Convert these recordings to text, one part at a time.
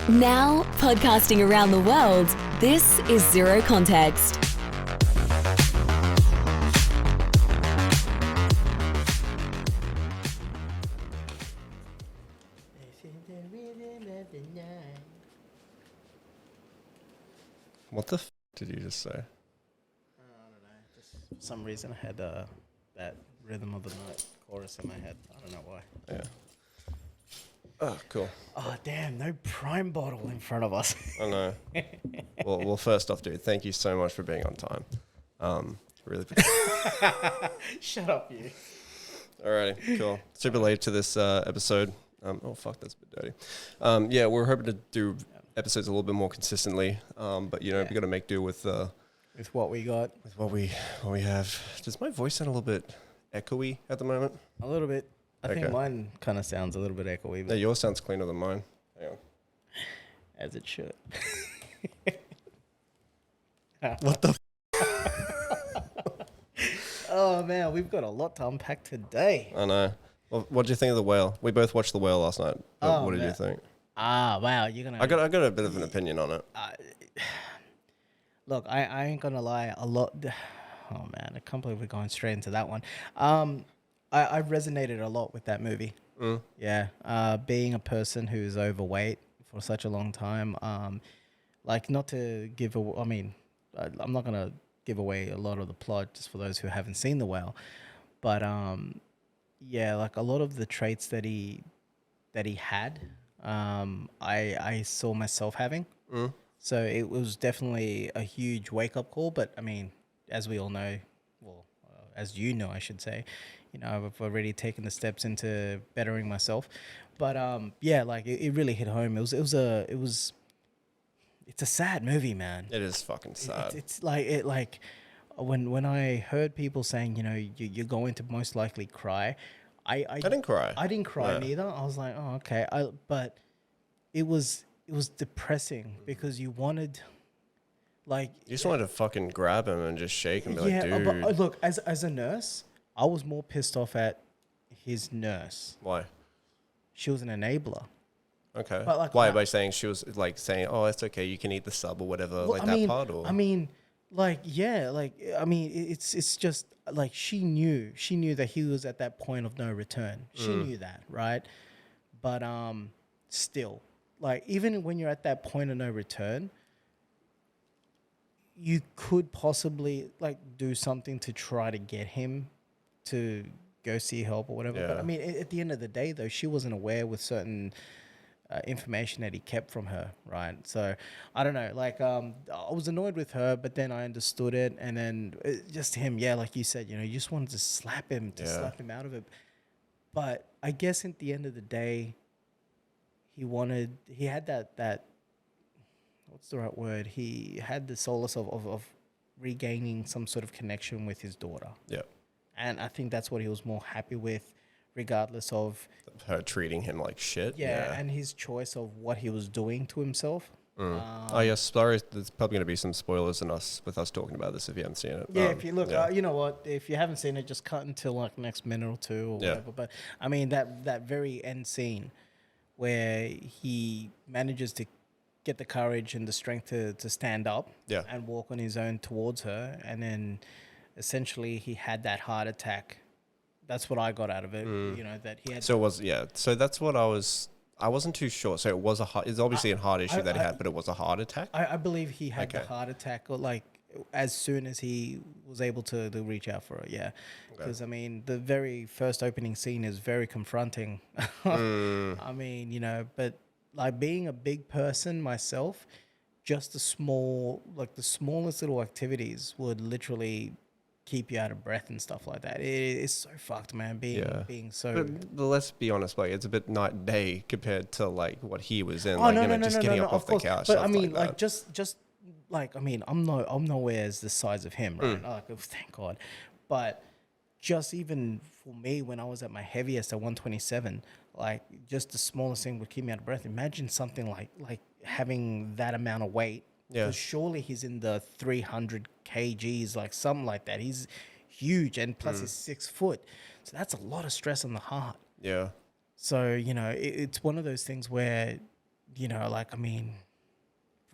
Now, podcasting around the world, this is Zero Context. What the f did you just say? I don't know. Just for some reason, I had that rhythm of the night chorus in my head. I don't know why. Yeah. Oh, cool. Oh, damn. No Prime bottle in front of us. I know. Well, first off, dude, thank you so much for being on time. Really. Shut up, you. Alrighty, cool. Super late to this episode. Oh, fuck, that's a bit dirty. Yeah, we're hoping to do episodes a little bit more consistently. But, you know, we got to make do with what we got. with what we have. Does my voice sound a little bit echoey at the moment? A little bit. I Okay. think mine kind of sounds a little bit echoey, No, but yours sounds cleaner than mine. Hang on. as it should. What the Oh, man. We've got a lot to unpack today. I know. Well, what did you think of The Whale? We both watched The Whale last night. What did you think? Ah, wow. You're going to... I got a bit of an opinion on it. Look, I ain't gonna lie. A lot. Oh man, I can't believe we're going straight into that one. I resonated a lot with that movie. Yeah. Being a person who's overweight for such a long time. Like not to give. I mean, I'm not gonna give away a lot of the plot just for those who haven't seen The Whale, but yeah, like a lot of the traits that he had, I saw myself having. So it was definitely a huge wake-up call. But, I mean, as we all know, well, as you know, I should say, you know, I've already taken the steps into bettering myself. But, yeah, like, it really hit home. It's a sad movie, man. It is fucking sad. It's like when I heard people saying, you know, you're going to most likely cry, I didn't cry. I didn't cry No. neither. I was like, oh, okay. But it was depressing because you wanted, like... You just wanted to fucking grab him and just shake him and be yeah, like, dude. but look, as a nurse, I was more pissed off at his nurse. Why? She was an enabler. Okay. But, like, Why? By saying she was like saying, oh, it's okay, you can eat the sub or whatever, Well, like that part? Or? I mean, like, yeah, like, I mean, it's just, like, she knew that he was at that point of no return. She knew that, right? But, still, like, even when you're at that point of no return, you could possibly, like, do something to try to get him to go see help or whatever. But, Yeah. I mean, at the end of the day, though, she wasn't aware with certain information that he kept from her, right? So I don't know, like I was annoyed with her, but then I understood it, and then just him, yeah, like you said, you know, you just wanted to slap him out of it. But I guess at the end of the day, he had that what's the right word? He had the solace of regaining some sort of connection with his daughter. Yeah. And I think that's what he was more happy with, regardless of Her treating him like shit. and his choice of what he was doing to himself. Oh, yes. Sorry, there's probably going to be some spoilers with us talking about this if you haven't seen it. Yeah, if you look, you know what? If you haven't seen it, just cut until like next minute or two or whatever. But I mean, that very end scene where he manages to get the courage and the strength to stand up and walk on his own towards her, and then essentially he had that heart attack. That's what I got out of it. You know, that he had. So it was, So that's what I wasn't too sure. So it was it's obviously a heart issue that he had, but it was a heart attack? I believe he had the heart attack, or like as soon as he was able to reach out for it. Yeah. Because, I mean, the very first opening scene is very confronting. I mean, you know, but like being a big person myself, just the smallest little activities would literally keep you out of breath and stuff like that. It's so fucked, man. Being so. But let's be honest, like it's a bit night and day compared to like what he was in. Oh, like no, just getting up off the couch. But I mean, like like just like, I mean, I'm nowhere as the size of him, right? Like, thank God. But just even for me, when I was at my heaviest at 127, like just the smallest thing would keep me out of breath. Imagine something like having that amount of weight. Yeah. Surely he's in the 300 kgs, like something like that. He's huge, and plus he's 6 foot. So that's a lot of stress on the heart. Yeah. So, you know, it's one of those things where you know, like, I mean,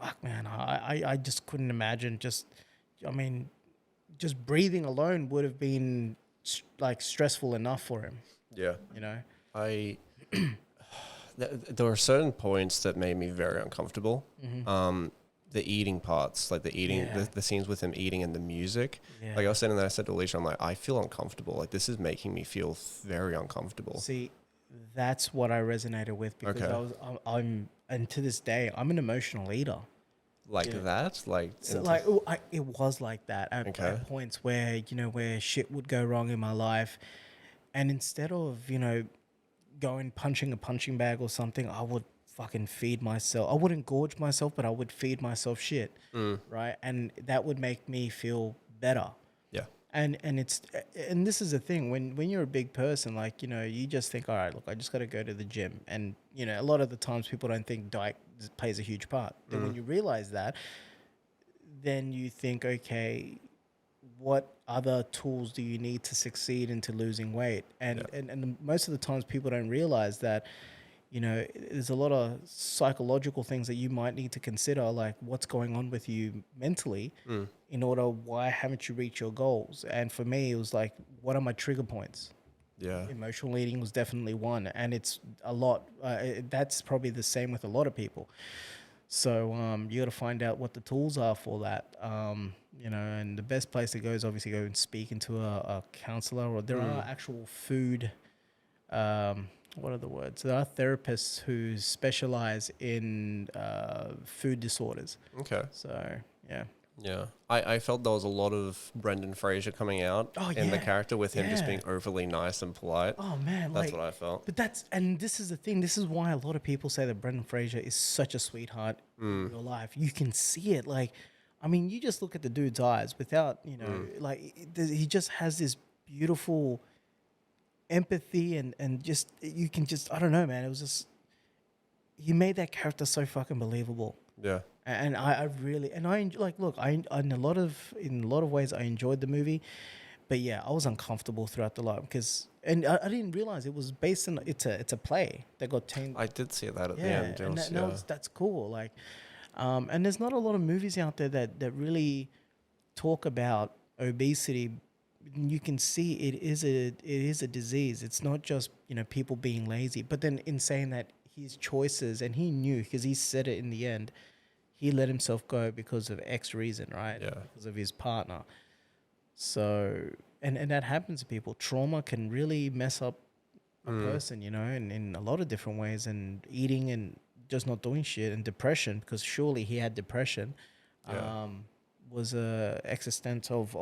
fuck, man, I just couldn't imagine I mean, just breathing alone would have been like stressful enough for him, Yeah. you know? I there were certain points that made me very uncomfortable. The eating parts, like the eating, Yeah. the scenes with him eating and the music. Yeah. Like I was sitting there, I said to Alicia, I'm like, I feel uncomfortable. Like this is making me feel very uncomfortable. See, that's what I resonated with because Okay. I'm, and to this day, I'm an emotional eater. Like Yeah. that, like So like, it was like that Okay. at points where, you know, where shit would go wrong in my life. And instead of, you know, going punching a punching bag or something, I would fucking feed myself. I wouldn't gorge myself, but I would feed myself shit, right? And that would make me feel better. yeah, And this is the thing when you're a big person, like, you know, you just think, all right, look, I just got to go to the gym, and you know, a lot of the times people don't think diet plays a huge part. Then when you realize that, then you think, okay, what other tools do you need to succeed into losing weight? And most of the times people don't realize that, you know, there's a lot of psychological things that you might need to consider, like what's going on with you mentally in order, why haven't you reached your goals? And for me, it was like, what are my trigger points? yeah, Emotional eating was definitely one. And it's a lot, that's probably the same with a lot of people. So you got to find out what the tools are for that. You know, and the best place to go is obviously go and speak into a counselor, or there are actual food. What are the words? There are therapists who specialize in food disorders. okay. So yeah. Yeah, I felt there was a lot of Brendan Fraser coming out in the yeah. character with him just Yeah. being overly nice and polite. Oh man, That's like, what I felt. but and this is the thing. This is why a lot of people say that Brendan Fraser is such a sweetheart in real life. You can see it. Like, I mean, you just look at the dude's eyes without, you know, like he just has this beautiful empathy and just you can just, I don't know, man. It was just, he made that character so fucking believable. Yeah, And I really, and like, look, in a lot of ways I enjoyed the movie, but yeah, I was uncomfortable throughout the lot because, and I didn't realize it was based on, it's a play that got changed. I did see that at the Yeah, end. It and was, that's cool. Like, and there's not a lot of movies out there that really talk about obesity. You can see it is a disease. It's not just, you know, people being lazy, but then in saying that, his choices, and he knew because he said it in the end, he let himself go because of X reason, right? Yeah. Because of his partner. So, and that happens to people. Trauma can really mess up a person, you know, in a lot of different ways. And eating and just not doing shit, and depression, because surely he had depression, Yeah. was a existence of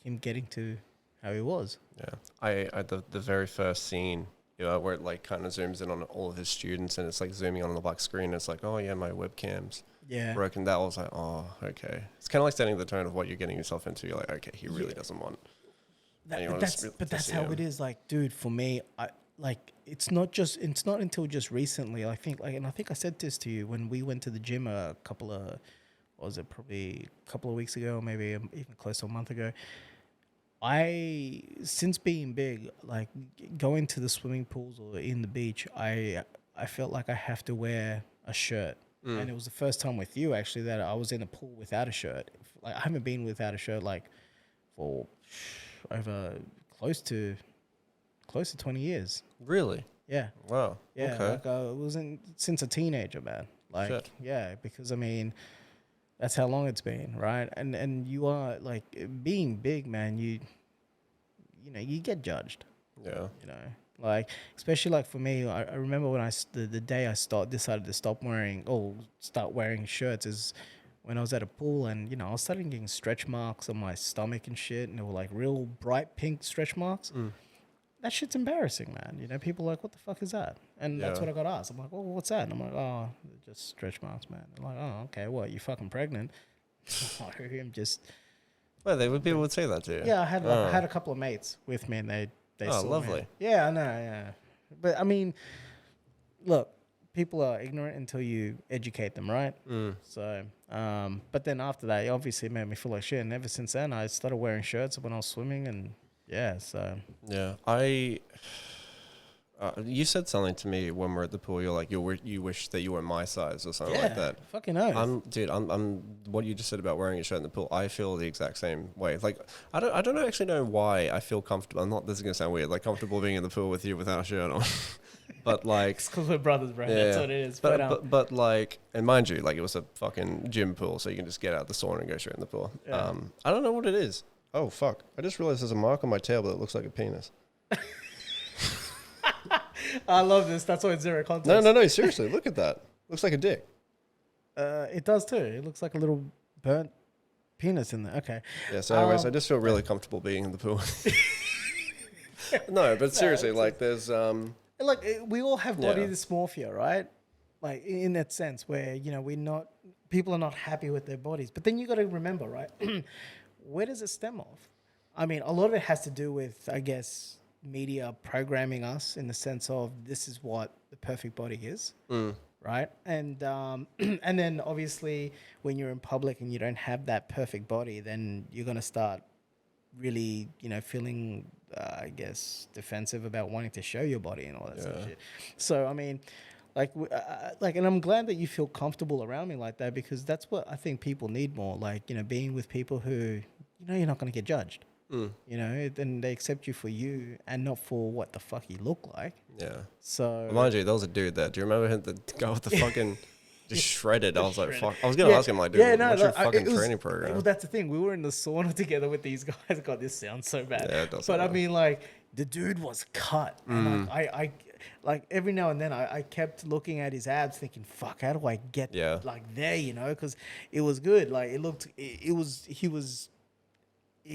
him getting to how he was. yeah. I the very first scene, you know, where it like kind of zooms in on all of his students and it's like zooming on the black screen. It's like, oh yeah, my webcam's Yeah. broken. That was like, oh, okay. It's kind of like setting the tone of what you're getting yourself into. You're like, okay, he really doesn't want. anyone to But that's see how him. it is. Like, dude, for me, it's not until just recently. I think and I think I said this to you when we went to the gym a couple of, what was it, probably a couple of weeks ago, or maybe even close to a month ago. Since being big, like going to the swimming pools or in the beach, I felt like I have to wear a shirt. And it was the first time with you actually that I was in a pool without a shirt. Like, I haven't been without a shirt like for over close to 20 years. Really? Yeah. Wow. Yeah. Okay. Like I wasn't since a teenager, man. Like, Shit. yeah, because I mean, that's how long it's been, right? And you are like being big, man. You know, you get judged. Yeah. You know, like especially like for me, I remember when the day I decided to start wearing shirts is when I was at a pool, and you know, I was starting getting stretch marks on my stomach and shit, and they were like real bright pink stretch marks. That shit's embarrassing, man. You know, people are like, what the fuck is that? And that's Yeah. what I got asked. I'm like, oh, what's that? And I'm like, oh, they're just stretch marks, man. They're like, oh, okay, what, you fucking pregnant? I'm just, Well, people would say that to you. yeah, I had a couple of mates with me, and they Oh, saw me. lovely. Yeah, I know, yeah. But I mean, look, people are ignorant until you educate them, right? So, but then after that, it obviously made me feel like shit. And ever since then, I started wearing shirts when I was swimming, and yeah, so Yeah. I You said something to me when we're at the pool. You're like, you wish that you were my size or something like that. Fucking oath. I'm what you just said about wearing a shirt in the pool. I feel the exact same way. Like, I don't actually know why I feel comfortable. This is gonna sound weird. Like comfortable being in the pool with you without a shirt on. But like, it's because we're brothers, bro. That's what it is. But like, and mind you, like it was a fucking gym pool, so you can just get out the sauna and go straight in the pool. Yeah. I don't know what it is. Oh fuck! I just realized there's a mark on my tail that looks like a penis. I love this. That's why it's zero context. No. Seriously, look at that. Looks like a dick. It does too. It looks like a little burnt penis in there. Okay. Yeah. So, anyways, I just feel really comfortable being in the pool. No, but seriously, like, there's like we all have body dysmorphia, right? Like in that sense, where people are not happy with their bodies. But then you got to remember, right? Where does it stem off? I mean, a lot of it has to do with, I guess, media programming us in the sense of this is what the perfect body is, right? And and then obviously when you're in public and you don't have that perfect body, then you're gonna start really, feeling, I guess, defensive about wanting to show your body and all that sort of shit. So I mean, and I'm glad that you feel comfortable around me like that, because that's what I think people need more. Like, being with people who you're not gonna get judged. Then they accept you for you and not for what the fuck you look like. Yeah. So mind you, there was a dude there. Do you remember him? The guy with the fucking just shredded. I was like, fuck. I was gonna ask him, like, dude, what's your fucking training program? Well, that's the thing. We were in the sauna together with these guys. God, this sounds so bad. Yeah, it does. But I mean, like, the dude was cut. And I like every now and then I kept looking at his abs, thinking, fuck, how do I get like there? Because it was good. Like it looked. He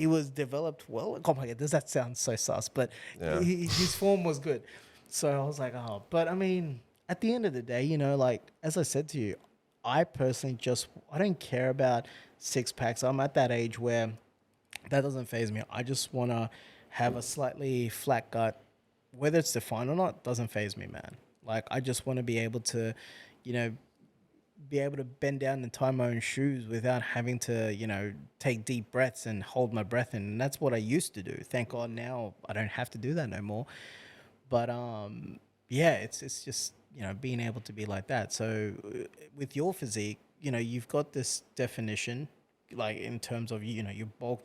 was developed well. Oh my God, does that sound so sus? But his form was good. So I was like, oh. But I mean, at the end of the day, like, as I said to you, I personally I don't care about six packs. I'm at that age where that doesn't faze me. I just want to have a slightly flat gut. Whether it's defined or not, doesn't faze me, man. Like, I just want to be able to, bend down and tie my own shoes without having to, take deep breaths and hold my breath in. And that's what I used to do. Thank God now I don't have to do that no more. But it's just, being able to be like that. So with your physique, you've got this definition, like in terms of, your bulk,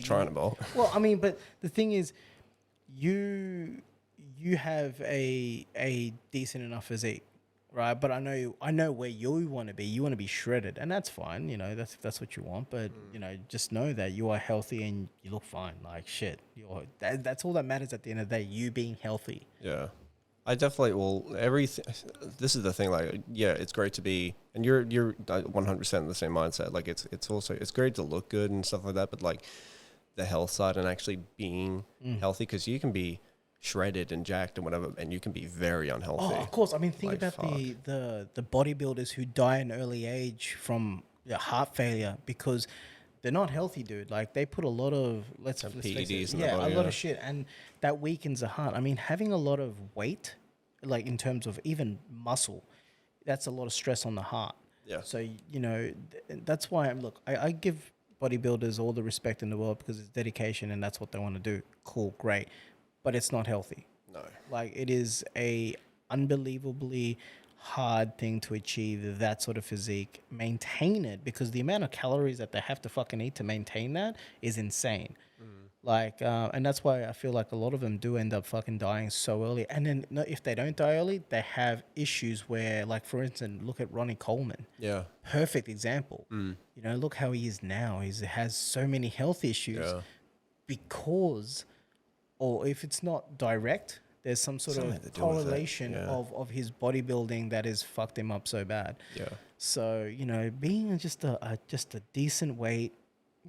trying to bulk. Well, I mean, but the thing is, you have a decent enough physique. Right, but I know where you want to be. You want to be shredded, and that's fine. That's what you want. But just know that you are healthy and you look fine. Like shit, that's all that matters at the end of the day. You being healthy. Yeah, I definitely will. This is the thing. Like, yeah, it's great to be, and you're 100% in the same mindset. Like, it's also great to look good and stuff like that. But like the health side and actually being healthy, because you can be shredded and jacked and whatever, and you can be very unhealthy. Oh, of course. I mean, think about the bodybuilders who die in early age from heart failure because they're not healthy, dude. Like, they put a lot of PEDs in the body, a lot of shit, and that weakens the heart. I mean, having a lot of weight, like in terms of even muscle, that's a lot of stress on the heart. Yeah. So that's why I give bodybuilders all the respect in the world, because it's dedication and that's what they want to do. Cool, great. But it's not healthy. No. Like, it is a unbelievably hard thing to achieve that sort of physique, maintain it, because the amount of calories that they have to fucking eat to maintain that is insane. Like, and that's why I feel like a lot of them do end up fucking dying so early. And then if they don't die early, they have issues where, like, for instance, look at Ronnie Coleman. Yeah. Perfect example. Look how he is now. He has so many health issues because, or if it's not direct, there's some sort of correlation of his bodybuilding that has fucked him up so bad. Yeah. So, being just a decent weight,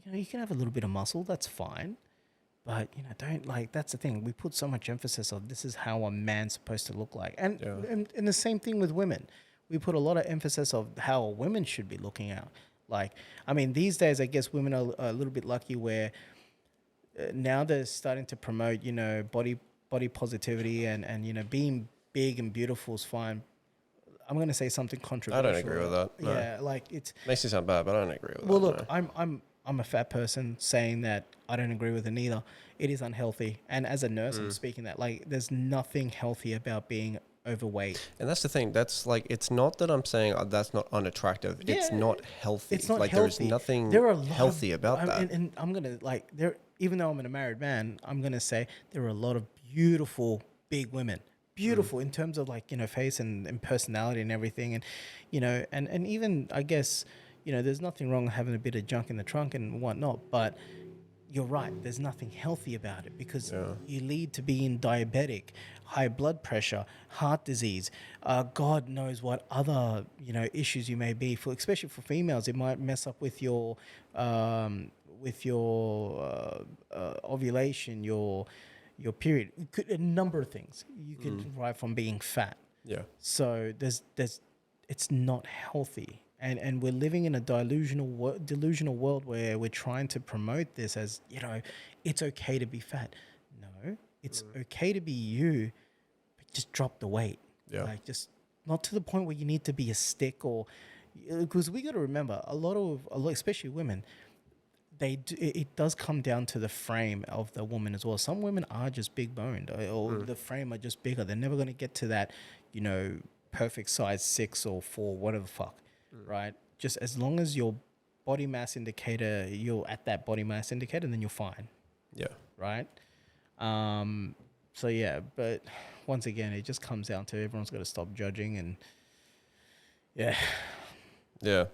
you can have a little bit of muscle, that's fine. But, don't, like, that's the thing. We put so much emphasis on this is how a man's supposed to look like. And the same thing with women. We put a lot of emphasis of how women should be looking out. Like, I mean, these days, I guess women are a little bit lucky where now they're starting to promote, body positivity and being big and beautiful is fine. I'm going to say something controversial. I don't agree with that. No. Yeah, like, it's... Makes you sound bad, but I don't agree with that. Well, look, no. I'm a fat person saying that I don't agree with it either. It is unhealthy. And as a nurse, I'm speaking that like there's nothing healthy about being overweight. And that's the thing. That's like, it's not that I'm saying that's not unattractive. It's Yeah, not healthy. it's not like healthy. there's nothing There are a lot healthy of, about that. And I'm gonna like there. Even though I'm a married man, I'm gonna say there are a lot of beautiful big women, beautiful in terms of like face and personality and everything, and and even I guess there's nothing wrong with having a bit of junk in the trunk and whatnot, but you're right. There's nothing healthy about it because you lead to being diabetic, high blood pressure, heart disease. God knows what other issues you may be for, especially for females. It might mess up with your ovulation, your period. It could, a number of things you could derive from being fat. Yeah. So it's not healthy. And we're living in a delusional world where we're trying to promote this as, it's okay to be fat. No, it's okay to be you, but just drop the weight. Yeah. Like just not to the point where you need to be a stick because we got to remember a lot, especially women, it does come down to the frame of the woman as well. Some women are just big boned or the frame are just bigger. They're never going to get to that, perfect size 6 or 4, whatever the fuck. Right? Just as long as your body mass indicator, you're at that body mass indicator, then you're fine. Yeah. Right? So yeah, but once again, it just comes down to everyone's got to stop judging and yeah. Yeah.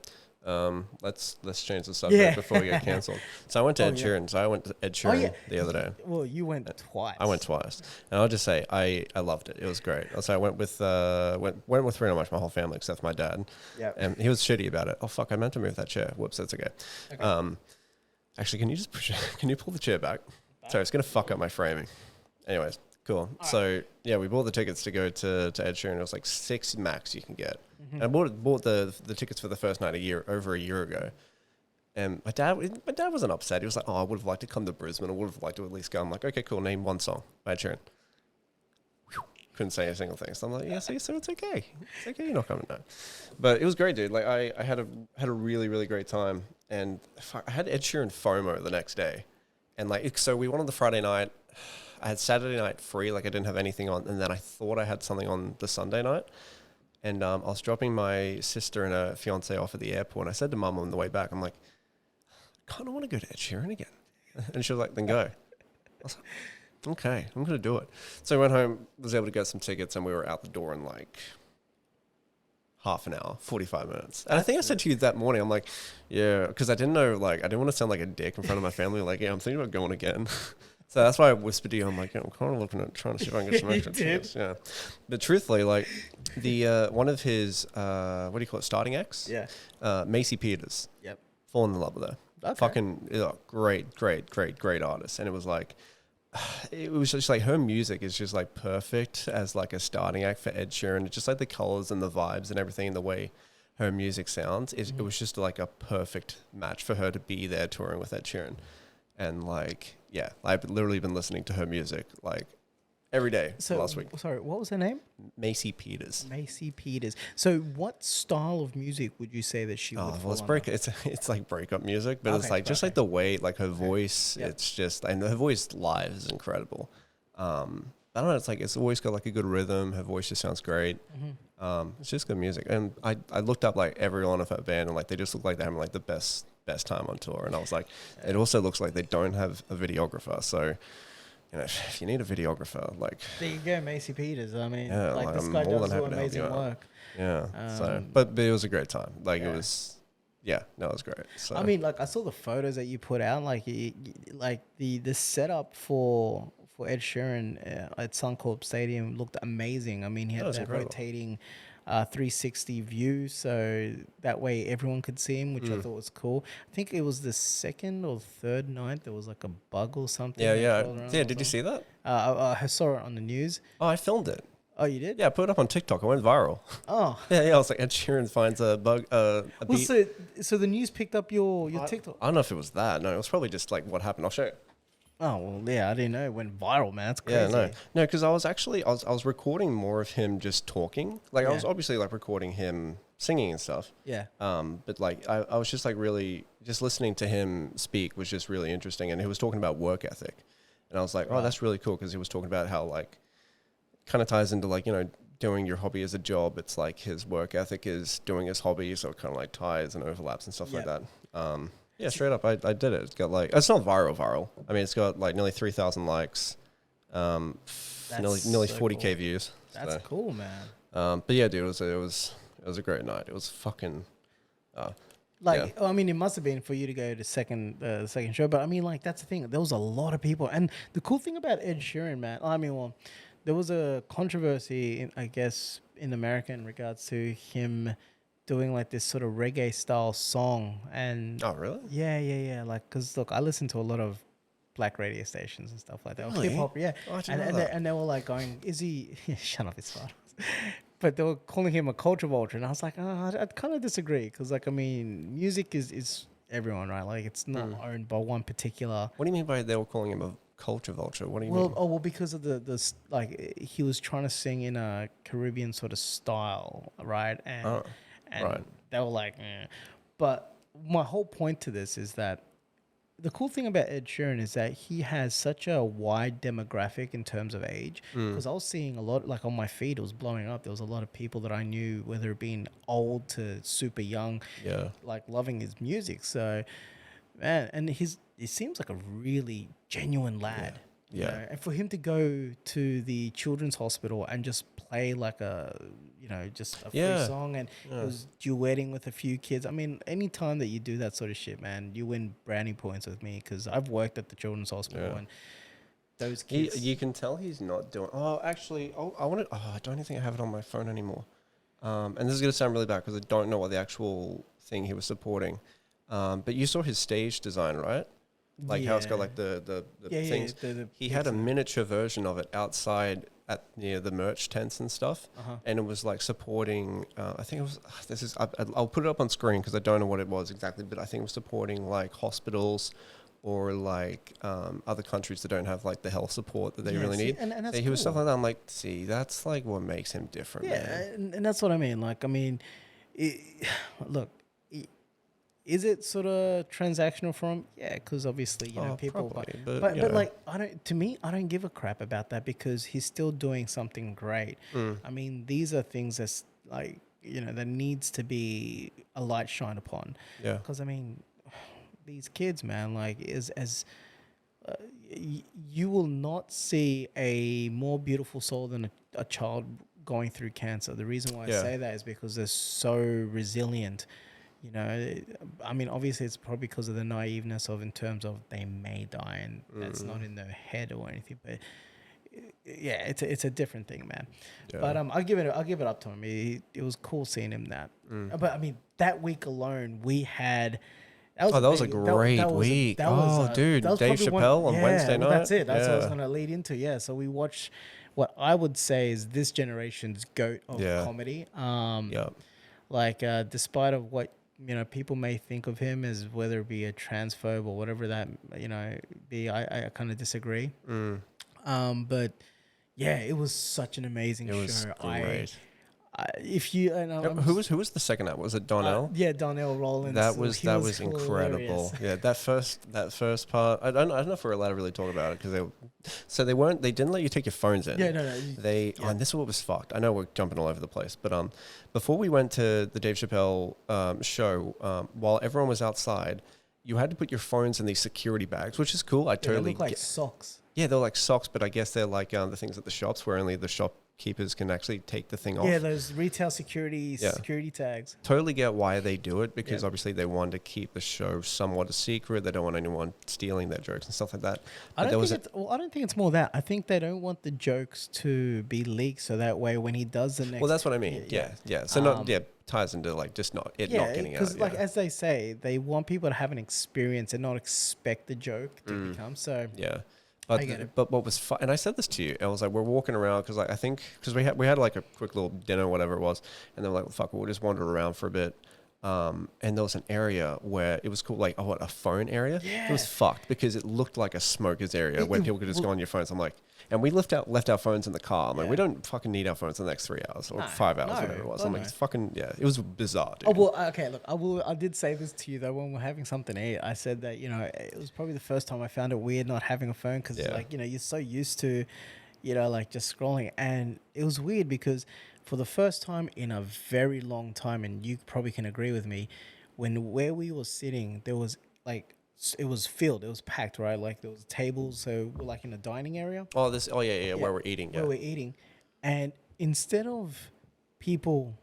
Let's change the subject before we get cancelled. So I went to Ed Sheeran. So I went to Ed Sheeran the other day. Well, you went twice. I went twice, and I'll just say I loved it. It was great. So I went with pretty much my whole family except for my dad. Yeah. And he was shitty about it. Oh fuck! I meant to move that chair. Whoops, that's okay. Actually, can you pull the chair back? Sorry, it's gonna fuck up my framing. Anyways, cool. So yeah, we bought the tickets to go to Ed Sheeran. It was like 6 max you can get. And I bought the tickets for the first night over a year ago. And my dad wasn't upset. He was like, "Oh, I would have liked to come to Brisbane. I would have liked to at least go." I'm like, "Okay, cool. Name one song by Ed Sheeran." Couldn't say a single thing. So I'm like, "Yeah, so it's okay. It's okay. You're not coming now." But it was great, dude. Like I had a really really great time, and I had Ed Sheeran FOMO the next day, and so we went on the Friday night. I had Saturday night free, like I didn't have anything on, and then I thought I had something on the Sunday night. And I was dropping my sister and her fiance off at the airport. And I said to Mum on the way back, I'm like, I kind of want to go to Ed Sheeran again. And she was like, then go. I was like, okay, I'm going to do it. So I went home, was able to get some tickets, and we were out the door in like half an hour, 45 minutes. And I think I said to you that morning, I'm like, yeah, because I didn't know, I didn't want to sound like a dick in front of my family. Like, yeah, I'm thinking about going again. So that's why I whispered to you. I'm like, I'm kind of looking at trying to see if I can get some extra tickets. Yeah, but truthfully, the one of his what do you call it, starting ex? Yeah. Macy Peters. Yep. Fallen in love with her. Okay. Fucking great artist. And it was just like her music is just like perfect as like a starting act for Ed Sheeran. It's just like the colors and the vibes and everything and the way her music sounds. It was just like a perfect match for her to be there touring with Ed Sheeran. And yeah, I've literally been listening to her music every day last week. Sorry, what was her name? Macy Peters. Macy Peters. So what style of music would you say that she would fall under? It's like breakup music, but it's like just like the way, like her voice, it's just, and her voice live is incredible. I don't know, it's always got like a good rhythm. Her voice just sounds great. It's just good music. And I looked up like everyone of her band, and they just look like they're having like the best time on tour. And I was like, it also looks like they don't have a videographer. So, if you need a videographer, there you go, Macy Peters. I mean, yeah, this guy does do amazing work. Yeah. But it was a great time. It was, it was great. So I mean, I saw the photos that you put out, the setup for Ed Sheeran at Suncorp Stadium looked amazing. I mean, he had that incredible. rotating 360 view, so that way everyone could see him, which I thought was cool. I think it was the second or third night there was like a bug or something. Yeah. Did you see that? I saw it on the news. Oh, I filmed it. Oh, you did? Yeah, I put it up on TikTok. I went viral. Oh. Yeah. I was like, Ed Sheeran finds a bug, beat. So the news picked up your TikTok? I don't know if it was that. No, it was probably just what happened. I'll show you. Oh, well, yeah, I didn't know it went viral, man. That's crazy. Yeah, no, because I was recording more of him just talking. I was obviously recording him singing and stuff. Yeah. But like I was just like really just listening to him speak was just really interesting, and he was talking about work ethic, and I was like, oh, that's really cool, because he was talking about how like kind of ties into like, you know, doing your hobby as a job. It's like his work ethic is doing his hobby, so it kind of like ties and overlaps and stuff like that. Yeah, straight up, I did it. It's got like, it's not viral. I mean, it's got like nearly 3,000 likes, nearly so 40K cool. views. That's so. cool, man. But yeah, dude, it was a great night. It was fucking. I mean, it must have been for you to go to the second show, but I mean, like, that's the thing. There was a lot of people, and the cool thing about Ed Sheeran, man. I mean, well, there was a controversy, I guess, in America in regards to him doing like this sort of reggae style song, and Oh, really? yeah. Like, cause look, I listen to a lot of black radio stations and stuff like that. Really? Hip hop, yeah. Oh, I didn't know that. And they were like going, "Is he?" Shut up, it's fine. But they were calling him a culture vulture, and I was like, I kind of disagree, because like, I mean, music is everyone, right? Like, it's not owned by one particular. What do you mean by they were calling him a culture vulture? What do you mean? Well, because of the like, he was trying to sing in a Caribbean sort of style, right? And right. they were like, eh. But my whole point to this is that the cool thing about Ed Sheeran is that he has such a wide demographic in terms of age. Because I was seeing a lot, like on my feed, it was blowing up. There was a lot of people that I knew, whether it being old to super young, like loving his music. So, man, and he seems like a really genuine lad. Yeah. You know? And for him to go to the children's hospital and just play like just a free song, and it was duetting with a few kids. I mean, anytime that you do that sort of shit, man, you win brownie points with me, because I've worked at the children's hospital and those kids. You can tell he's not doing. Oh, actually, I don't think I have it on my phone anymore. And this is gonna sound really bad because I don't know what the actual thing he was supporting. But you saw his stage design, right? Like how it's got like the things. He had a miniature version of it outside at near the merch tents and stuff, and it was like supporting. I think it was. I'll put it up on screen because I don't know what it was exactly, but I think it was supporting like hospitals or like other countries that don't have like the health support that they really need. And that's he was stuff like that. I'm like, see, that's like what makes him different. Yeah, and that's what I mean. Like, I mean, look. Is it sort of transactional for him? Yeah, because obviously, you know, people. Probably, but like, I don't give a crap about that, because he's still doing something great. I mean, these are things that's like, you know, that needs to be a light shine upon. Yeah. Because I mean, these kids, man, like, you will not see a more beautiful soul than a child going through cancer. The reason why I say that is because they're so resilient. You know, I mean, obviously it's probably because of the naiveness in terms of they may die, and that's not in their head or anything. But yeah, it's a different thing, man. Yeah. But I'll give it up to him. It was cool seeing him that. But I mean, that week alone, we had. That was a great week. Dude, Dave Chappelle on Wednesday night. That's it. That's what I was going to lead into. Yeah, so we watched what I would say is this generation's GOAT of comedy. Like, despite of what, you know, people may think of him as, whether it be a transphobe or whatever that, you know, be, I kind of disagree. But yeah, it was such an amazing show. Was great. If you who was the second act? Was it Donnell? Yeah, Donnell Rollins. That was incredible. Yeah, that first part. I don't know if we're allowed to really talk about it, because they didn't let you take your phones in. Yeah, no. And this is what was fucked. I know we're jumping all over the place, but before we went to the Dave Chappelle show, while everyone was outside, you had to put your phones in these security bags, which is cool. They look like socks. Yeah, they're like socks, but I guess they're like the things at the shops where only the shopkeepers can actually take the thing off. Yeah, those retail security tags. Totally get why they do it, because obviously they want to keep the show somewhat a secret. They don't want anyone stealing their jokes and stuff like that. I don't think it's more that. I think they don't want the jokes to be leaked, so that way when he does the next... Well, that's what I mean. Yeah. So ties into like just not getting out. Because like as they say, they want people to have an experience and not expect the joke to become so. Yeah. I get it. But what was fun, and I said this to you, I was like, we're walking around, because we had like a quick little dinner, whatever it was, and they were like, well, fuck, we'll just wander around for a bit. And there was an area where it was called like a phone area. Yeah. It was fucked because it looked like a smoker's area where people could just go on your phones. I'm like, and we left our phones in the car. I'm like, we don't fucking need our phones for the next 3 hours or 5 hours, whatever it was. I'm like, it's fucking it's bizarre, dude. Oh well, okay. Look, I did say this to you though when we're having something to eat. I said that it was probably the first time I found it weird not having a phone because like you're so used to, like just scrolling, and it was weird because for the first time in a very long time, and you probably can agree with me, where we were sitting, there was like it was filled, it was packed, right? Like there was tables, so we're like in a dining area. Where we're eating, where we're eating, and instead of people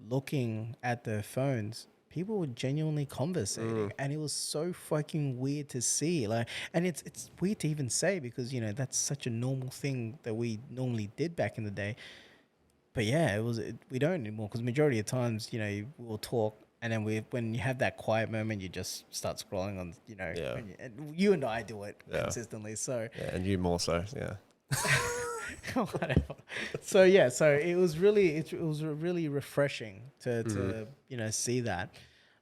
looking at their phones, people were genuinely conversating, and it was so fucking weird to see. Like, and it's weird to even say because that's such a normal thing that we normally did back in the day. But yeah, we don't anymore because majority of times, we'll talk, and then when you have that quiet moment, you just start scrolling on, and you and I do it consistently. So and you more so, yeah. whatever. So yeah, so it was really refreshing to see that.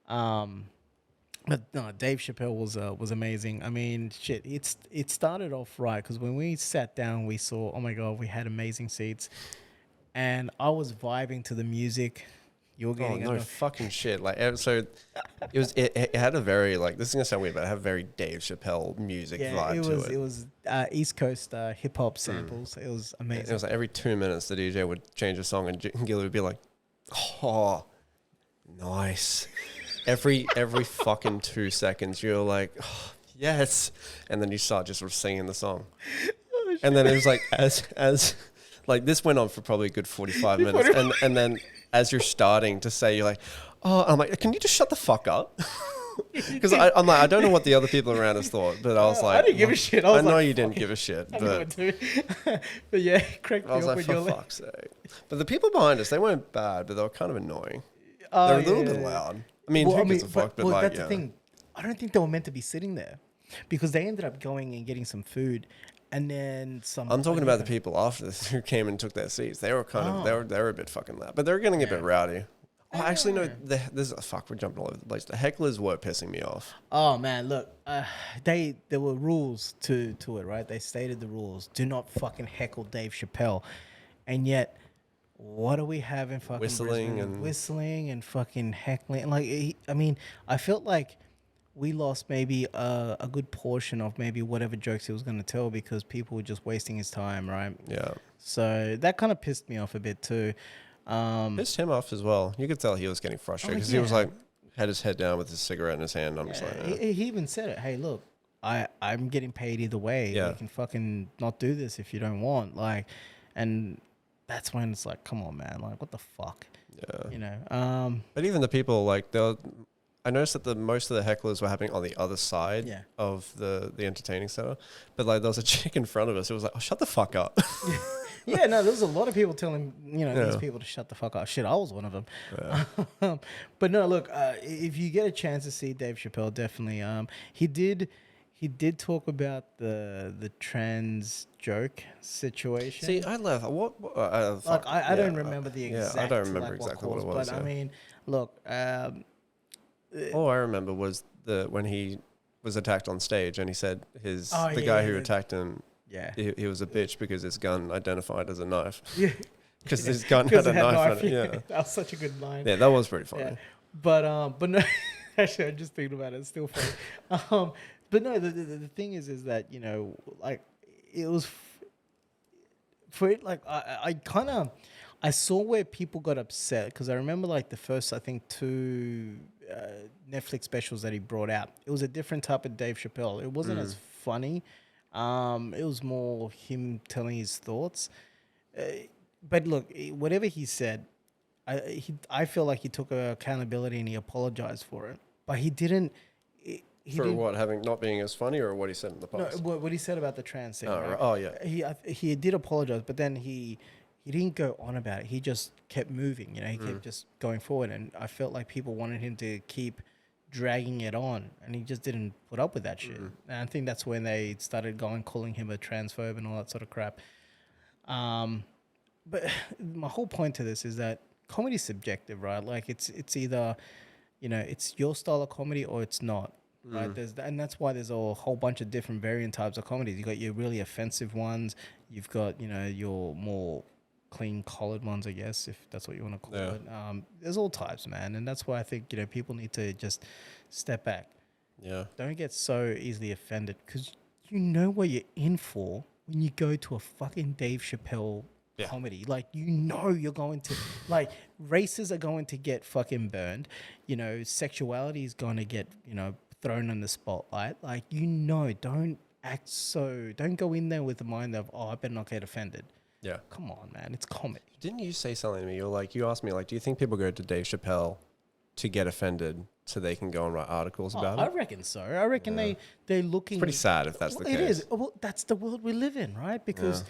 But no, Dave Chappelle was amazing. I mean, shit, it started off right because when we sat down, we saw, oh my god, we had amazing seats. And I was vibing to the music. You were getting fucking shit. Like, so it had a very, like, this is gonna sound weird, but it had a very Dave Chappelle music vibe to it. It was East Coast hip hop samples. It was amazing. It was like every 2 minutes the DJ would change a song and Gilly would be like, "Oh, nice." Every fucking 2 seconds you're like, oh, "Yes," and then you start just sort of singing the song, and then it was like as like this went on for probably a good 45 minutes. And then as you're starting to say, you're like, oh, I'm like, can you just shut the fuck up? Because I'm like, I don't know what the other people around us thought, but I was like, I didn't give a shit. I know you didn't give a shit, but yeah, cracked me I was up like, for fuck's sake. But the people behind us, they weren't bad, but they were kind of annoying. They were a little bit loud. I mean, who gives a fuck? But like, that's the thing. I don't think they were meant to be sitting there because they ended up going and getting some food. And then some. I'm talking about the people after this who came and took their seats. They were kind of they were a bit fucking loud, but they were getting a bit rowdy. Oh, actually, no. We're jumping all over the place. The hecklers were pissing me off. Oh man, look, there were rules to it, right? They stated the rules. Do not fucking heckle Dave Chappelle, and yet, what do we have in fucking whistling and fucking heckling? Like, I felt like we lost maybe a good portion of maybe whatever jokes he was going to tell because people were just wasting his time, right? Yeah. So that kind of pissed me off a bit too. Pissed him off as well. You could tell he was getting frustrated because he was like, had his head down with his cigarette in his hand. I'm just like, he even said it. Hey, look, I'm getting paid either way. You can fucking not do this if you don't want. Like, and that's when it's like, come on, man. Like, what the fuck? Yeah. But even the people, like, I noticed that most of the hecklers were happening on the other side of the entertaining center. But like there was a chick in front of us. It was like, oh, shut the fuck up. Yeah, no, there was a lot of people telling these people to shut the fuck up. Shit, I was one of them. Yeah. But no, look, if you get a chance to see Dave Chappelle, definitely. He did talk about the trans joke situation. See, I left. I don't remember the exact. I don't remember exactly what it was. But I mean, look. All I remember was when he was attacked on stage, and he said the guy who attacked him, he was a bitch because his gun identified as a knife. Yeah, because his gun had a knife on it. Yeah, that was such a good line. Yeah, that was pretty funny. Yeah. But no, actually, I'm just thinking about it. It's still funny. But no, the thing is that like it was for it. Like I saw where people got upset because I remember like the first, I think, 2 Netflix specials that he brought out. It was a different type of Dave Chappelle. It wasn't as funny. It was more him telling his thoughts. But look, whatever he said, I feel like he took accountability and he apologized for it. But he didn't. What, not being as funny, or what he said in the past? No, what he said about the trans thing. Oh, right? Oh yeah. He did apologize, but then he didn't go on about it. He just kept moving. He kept just going forward, and I felt like people wanted him to keep dragging it on, and he just didn't put up with that shit. And I think that's when they started calling him a transphobe and all that sort of crap. But my whole point to this is that comedy's subjective, right? Like it's either it's your style of comedy or it's not. Right, and that's why there's a whole bunch of different variant types of comedies. You got your really offensive ones. You've got your more clean collared ones, I guess, if that's what you want to call it. There's all types, man, and that's why I think people need to just step back. Yeah. Don't get so easily offended because you know what you're in for when you go to a fucking Dave Chappelle comedy. Like, you're going to, like, races are going to get fucking burned. Sexuality is going to get, thrown in the spotlight. Like, don't don't go in there with the mind of, I better not get offended. Yeah. Come on, man. It's comedy. Didn't you say something to me? You asked me, like, do you think people go to Dave Chappelle to get offended so they can go and write articles about I it? reckon so. I reckon they're looking. It's pretty sad if that's the case. It is. Well, that's the world we live in, right? Because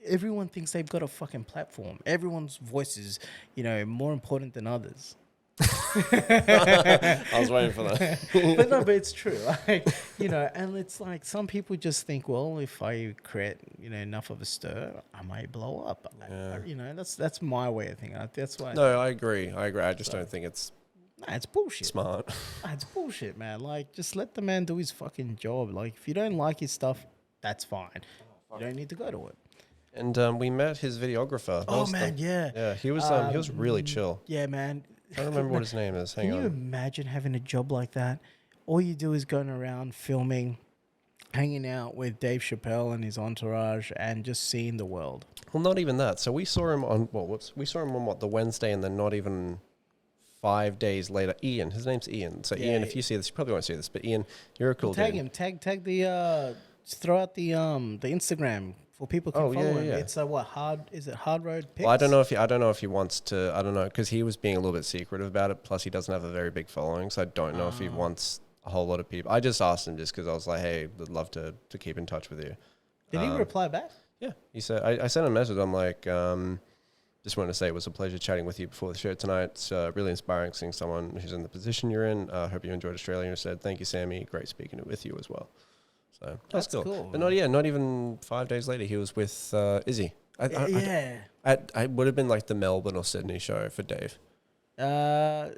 everyone thinks they've got a fucking platform. Everyone's voice is, more important than others. I was waiting for that. but it's true. Like, and it's like some people just think, well, if I create, enough of a stir, I might blow up. Yeah. That's my way of thinking. That's why. No, I agree. I just don't think it's it's bullshit. smart. It's bullshit, man. Like, just let the man do his fucking job. Like, if you don't like his stuff, that's fine. You don't need to go to it. And we met his videographer. Yeah, he was really chill. Yeah, man. I don't remember what his name is. Hang on. Can you imagine having a job like that? All you do is going around filming, hanging out with Dave Chappelle and his entourage, and just seeing the world. Well, not even that. So we saw him on the Wednesday, and then not even 5 days later. Ian, his name's Ian. So Ian, if you see this, you probably won't see this, but Ian, you're a cool dude. Tag him. Tag the. Throw out the Instagram. For people can follow him. It's Hard Road Pics? Well, I don't know if he wants to. I don't know, because he was being a little bit secretive about it. Plus, he doesn't have a very big following, so I don't know if he wants a whole lot of people. I just asked him just because I was like, hey, would love to keep in touch with you. Did he reply back? Yeah, he said. I sent him a message. I'm like, just wanted to say it was a pleasure chatting with you before the show tonight. It's really inspiring seeing someone who's in the position you're in. Hope you enjoyed Australia. And said, thank you, Sammy. Great speaking with you as well. So that's cool. But not even 5 days later, he was with Izzy. I would have been like the Melbourne or Sydney show for Dave. No,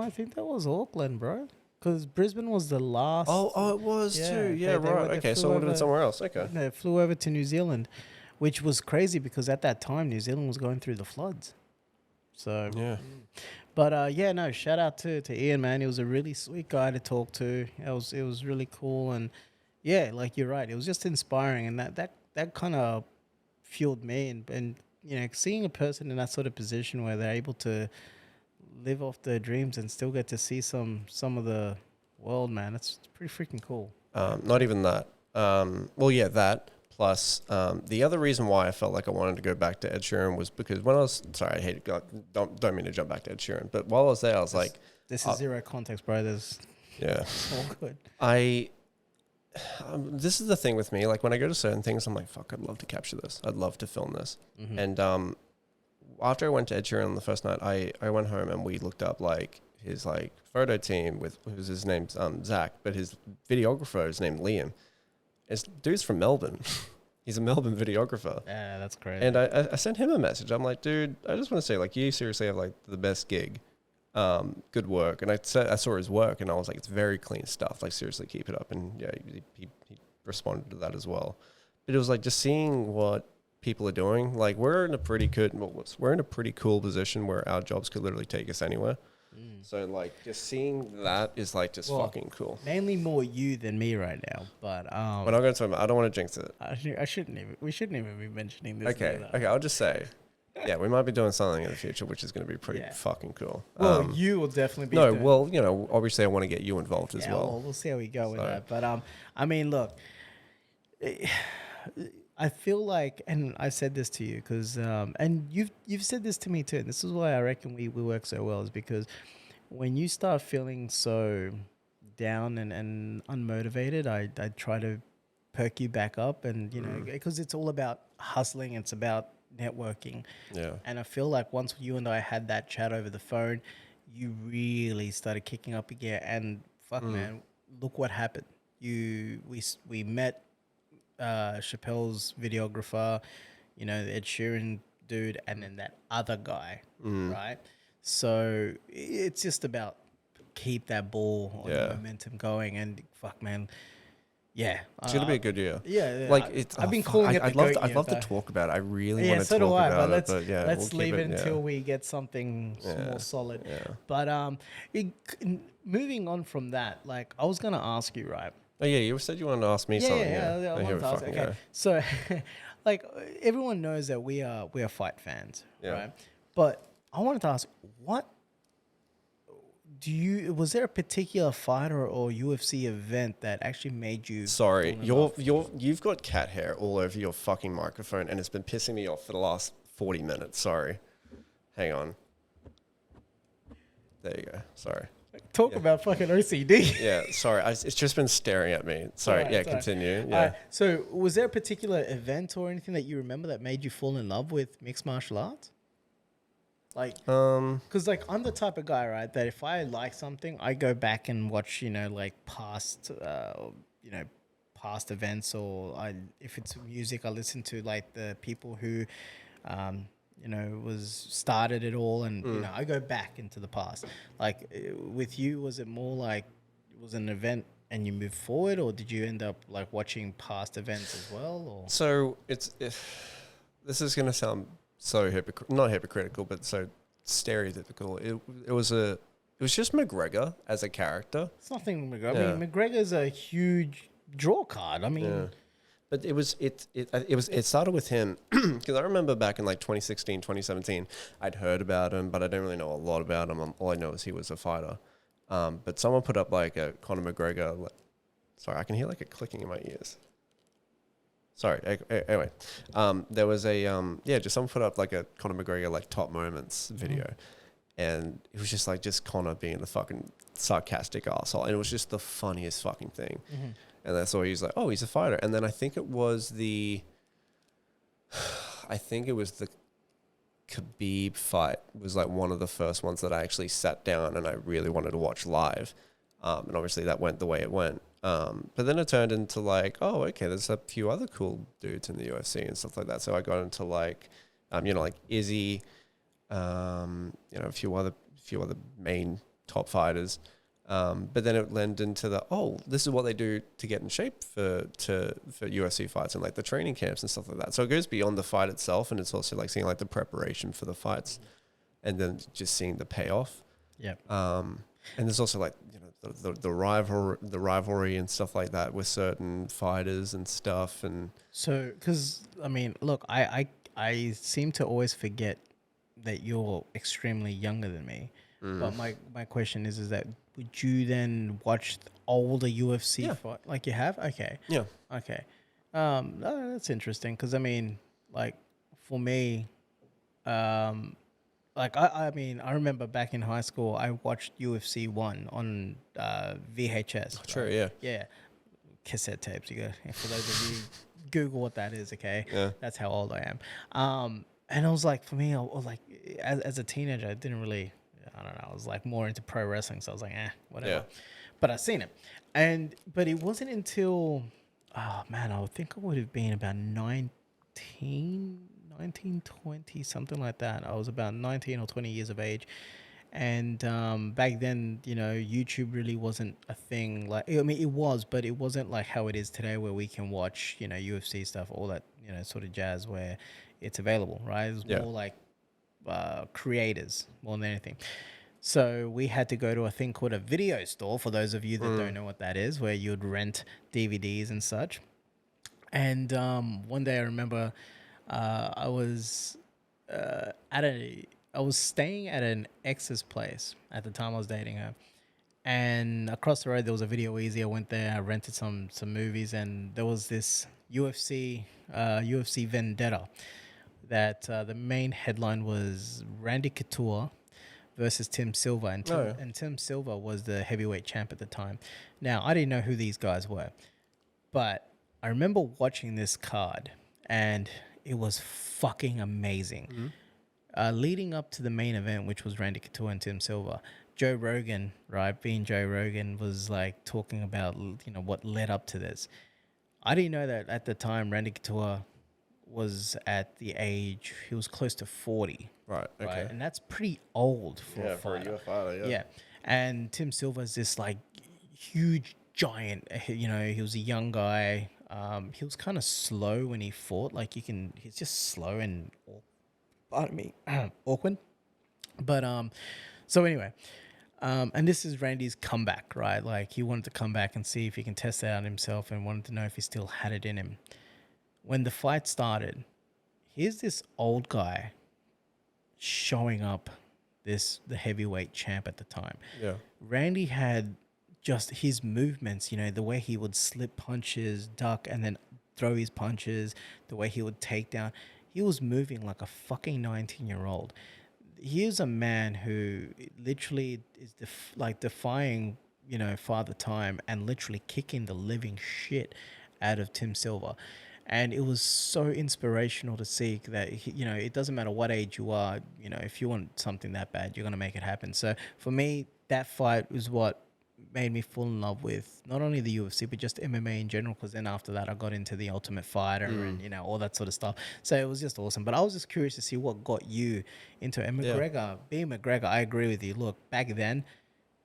I think that was Auckland, bro. Because Brisbane was the last. Oh, it was too. Yeah, right. Okay, so it would have been somewhere else. Okay. They flew over to New Zealand, which was crazy because at that time New Zealand was going through the floods. So yeah. But shout out to Ian, man. He was a really sweet guy to talk to. It was really cool. And yeah, like you're right. It was just inspiring, and that kind of fueled me. And seeing a person in that sort of position where they're able to live off their dreams and still get to see some of the world, man, it's pretty freaking cool. Not even that. That. Plus, the other reason why I felt like I wanted to go back to Ed Sheeran was because when I was sorry, I hate it. Don't mean to jump back to Ed Sheeran, but while I was there, I was like, "This is zero context, bro. It's all good." This is the thing with me. Like when I go to certain things, I'm like, "Fuck, I'd love to capture this. I'd love to film this." Mm-hmm. And after I went to Ed Sheeran on the first night, I went home and we looked up like his like photo team with his name's Zach, but his videographer is named Liam. Dude's from Melbourne. He's a Melbourne videographer. Yeah, that's great. And I sent him a message. I'm like, dude, I just want to say, like, you seriously have like the best gig. Good work. And I saw his work and I was like, it's very clean stuff. Like, seriously, keep it up. And yeah, he responded to that as well. But it was like just seeing what people are doing. Like, we're in a pretty cool position where our jobs could literally take us anywhere. So like just seeing that is like just fucking cool. Mainly more you than me right now, but we're not going to talk about. I don't want to jinx it. I shouldn't even. We shouldn't even be mentioning this. Okay. I'll just say, yeah, we might be doing something in the future, which is going to be pretty fucking cool. Well, you will definitely be. Obviously, I want to get you involved as well. Well, we'll see how we go with that. But I mean, look, I feel like, and I said this to you because, and you've said this to me too. And this is why I reckon we work so well, is because when you start feeling so down and unmotivated, I try to perk you back up, and because it's all about hustling, it's about networking. Yeah. And I feel like once you and I had that chat over the phone, you really started kicking up again. And man, look what happened. We met Chappelle's videographer, the Ed Sheeran dude, and then that other guy, right? So it's just about keep that ball or Yeah. the momentum going. And fuck, man, yeah, It's gonna be a good year. yeah. Like it's. I've been fuck, calling it the I'd love goat to. I'd year, love to but- talk about it. I really Yeah, want to so do talk I. about But it. But yeah, let's we'll keep leave it until yeah. we get something more solid. Yeah. But moving on from that, like I was gonna ask you, right? Oh yeah, you said you wanted to ask me Yeah, something. I Oh, wanted here we to ask. fucking Okay, go. so like everyone knows that we are fight fans, Yeah. right? But I wanted to ask, what was there a particular fighter or UFC event that actually made you? Sorry, fall in love? you've got cat hair all over your fucking microphone, and it's been pissing me off for the last 40 minutes. Sorry, hang on. There you go. Sorry. Talk about fucking OCD. Yeah, sorry. It's just been staring at me. Sorry. Alright, Yeah, it's alright. continue. Yeah. Alright, so, was there a particular event or anything that you remember that made you fall in love with mixed martial arts? Like, because like I'm the type of guy, right, that if I like something, I go back and watch, like past, past events, or if it's music, I listen to like the people who, was started it all, and I go back into the past. Like with you, was it more like it was an event and you moved forward, or did you end up like watching past events as well? Or So this is gonna sound so not hypocritical, but so stereotypical. It was just McGregor as a character. it's nothing McGregor. Yeah. I mean, McGregor's a huge draw card. I mean. Yeah. But it started with him because I remember back in like 2016, 2017, I'd heard about him, but I didn't really know a lot about him. All I know is he was a fighter. But someone put up like a Conor McGregor. Sorry, I can hear like a clicking in my ears. Sorry. Anyway, there was just someone put up like a Conor McGregor like top moments video, and it was just Conor being the fucking sarcastic arsehole, and it was just the funniest fucking thing. And that's why he's like, oh, he's a fighter. And then I think it was the Khabib fight was like one of the first ones that I actually sat down and I really wanted to watch live. And obviously that went the way it went. But then it turned into like, oh, okay, there's a few other cool dudes in the UFC and stuff like that. So I got into like, like Izzy, a few other main top fighters. But then it led into this is what they do to get in shape for UFC fights and like the training camps and stuff like that. So it goes beyond the fight itself, and it's also like seeing like the preparation for the fights, and then just seeing the payoff. Yeah. And there's also like the rivalry and stuff like that with certain fighters and stuff. And So, because I mean, look, I seem to always forget that you're extremely younger than me. But my question is that would you then watch older UFC fight like you have? Okay. yeah, Okay. That's interesting because I mean, like for me, like I mean, I remember back in high school, I watched UFC 1 on VHS. sure, right? yeah. Yeah, cassette tapes. You go for those of you, Google what that is. Okay, Yeah. that's how old I am. And I was like, for me, I was like, as a teenager, I didn't really. I don't know. I was like more into pro wrestling, so I was like, whatever. Yeah. But I seen it, but it wasn't until, oh man, I think I would have been about 19, 20, something like that. I was about 19 or 20 years of age, and back then, YouTube really wasn't a thing. Like, I mean, it was, but it wasn't like how it is today, where we can watch, UFC stuff, all that, sort of jazz, where it's available, right? It was more like creators more than anything. So we had to go to a thing called a video store, for those of you that don't know what that is, where you'd rent DVDs and such. And one day I remember I was staying at an ex's place at the time. I was dating her, and across the road there was a Video Easy. I went there, I rented some movies, and there was this UFC Vendetta that the main headline was Randy Couture versus Tim Silva, and Tim Silva was the heavyweight champ at the time. Now, I didn't know who these guys were, but I remember watching this card, and it was fucking amazing. Leading up to the main event, which was Randy Couture and Tim Silva, Joe Rogan, right, being Joe Rogan, was like talking about what led up to this. I didn't know that at the time Randy Couture was at the age, he was close to 40. Right. Okay. Right. And that's pretty old for a fighter. fighter. Yeah. And Tim Silva's this like huge giant, you know, he was a young guy. He was kind of slow when he fought. Like he's just slow and, pardon me, awkward. But, so anyway, and this is Randy's comeback, right? Like he wanted to come back and see if he can test it out himself and wanted to know if he still had it in him. When the fight started, here's this old guy showing up, the heavyweight champ at the time. Yeah. Randy had just his movements, you know, the way he would slip punches, duck, and then throw his punches, the way he would take down. He was moving like a fucking 19-year-old. Here's a man who literally is defying, you know, Father Time and literally kicking the living shit out of Tim Silva. And it was so inspirational to see that, you know, it doesn't matter what age you are, you know, if you want something that bad, you're going to make it happen. So for me, that fight was what made me fall in love with not only the UFC, but just MMA in general. Because then after that, I got into the Ultimate Fighter and, you know, all that sort of stuff. So it was just awesome. But I was just curious to see what got you into it. And McGregor, being McGregor, I agree with you. Look, back then,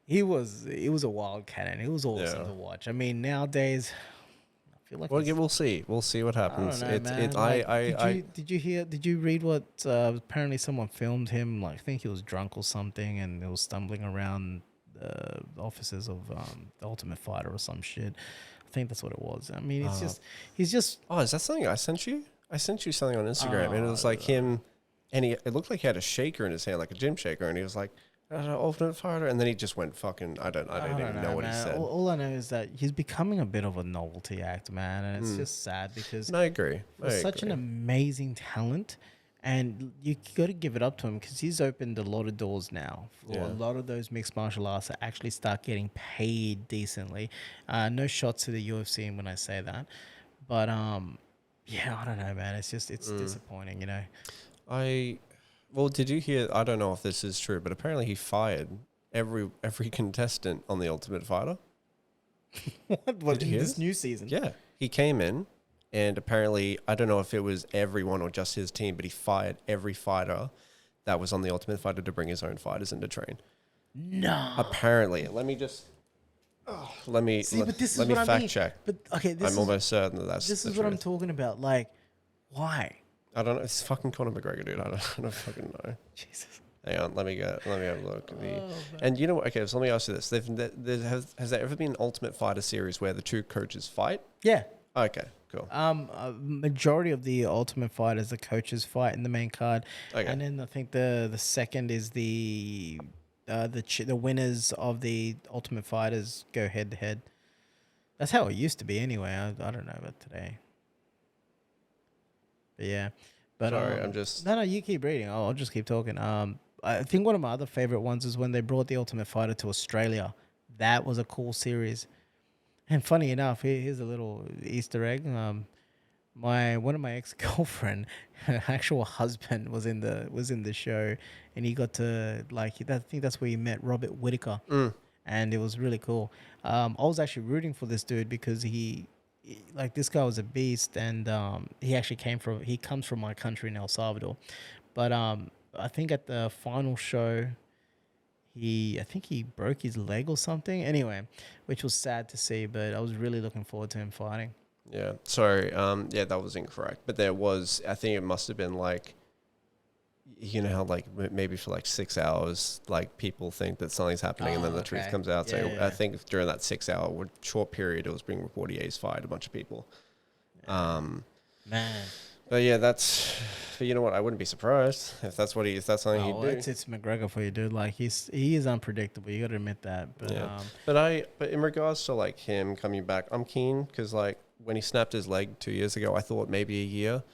he was a wild cannon. It was awesome to watch. I mean, nowadays, I feel like we'll see. We'll see what happens. I don't know, man. Did you read what apparently someone filmed him? Like, I think he was drunk or something, and he was stumbling around the offices of the Ultimate Fighter or some shit. I think that's what it was. I mean, he's just. Oh, is that something I sent you? I sent you something on Instagram, and it was like him, and it looked like he had a shaker in his hand, like a gym shaker, and he was like, Ultimate Fighter, and then he just went fucking. I don't even know what he said. All I know is that he's becoming a bit of a novelty act, man, and it's just sad because I agree. He's such an amazing talent, and you got to give it up to him because he's opened a lot of doors now for a lot of those mixed martial arts to actually start getting paid decently. No shots to the UFC when I say that, but yeah, I don't know, man. It's disappointing, you know. Well, did you hear? I don't know if this is true, but apparently he fired every contestant on the Ultimate Fighter. What in this new season? Yeah, he came in, and apparently I don't know if it was everyone or just his team, but he fired every fighter that was on the Ultimate Fighter to bring his own fighters in to train. No. Apparently, let me fact check. But okay, I'm almost certain that that's this the is what truth. I'm talking about. Like, why? I don't know. It's fucking Conor McGregor, dude. I don't fucking know. Jesus. Hang on, let me have a look. And you know what? Okay, so let me ask you this: has there ever been an Ultimate Fighter series where the two coaches fight? Yeah. Okay, cool. A majority of the Ultimate Fighters, the coaches fight in the main card, and then I think the second is the winners of the Ultimate Fighters go head to head. That's how it used to be, anyway. I don't know about today. But yeah, but sorry, I'm just no. You keep reading. I'll just keep talking. I think one of my other favorite ones is when they brought the Ultimate Fighter to Australia. That was a cool series. And funny enough, here's a little Easter egg. One of my ex-girlfriend, her actual husband was in the show, and he got to I think that's where he met Robert Whittaker, and it was really cool. I was actually rooting for this dude because this guy was a beast, and he comes from my country in El Salvador, but I think at the final show, I think he broke his leg or something. Anyway, which was sad to see, but I was really looking forward to him fighting. Yeah, sorry. That was incorrect. But there was, I think it must have been like, you know how like maybe for like 6 hours, like people think that something's happening and then the truth comes out. So I think during that 6 hour short period, it was being reported he's fired a bunch of people. Man. But yeah, but you know what? I wouldn't be surprised if that's something he'd do. It's McGregor for you, dude. Like he is unpredictable. You got to admit that. But but in regards to like him coming back, I'm keen because like when he snapped his leg 2 years ago, I thought maybe a year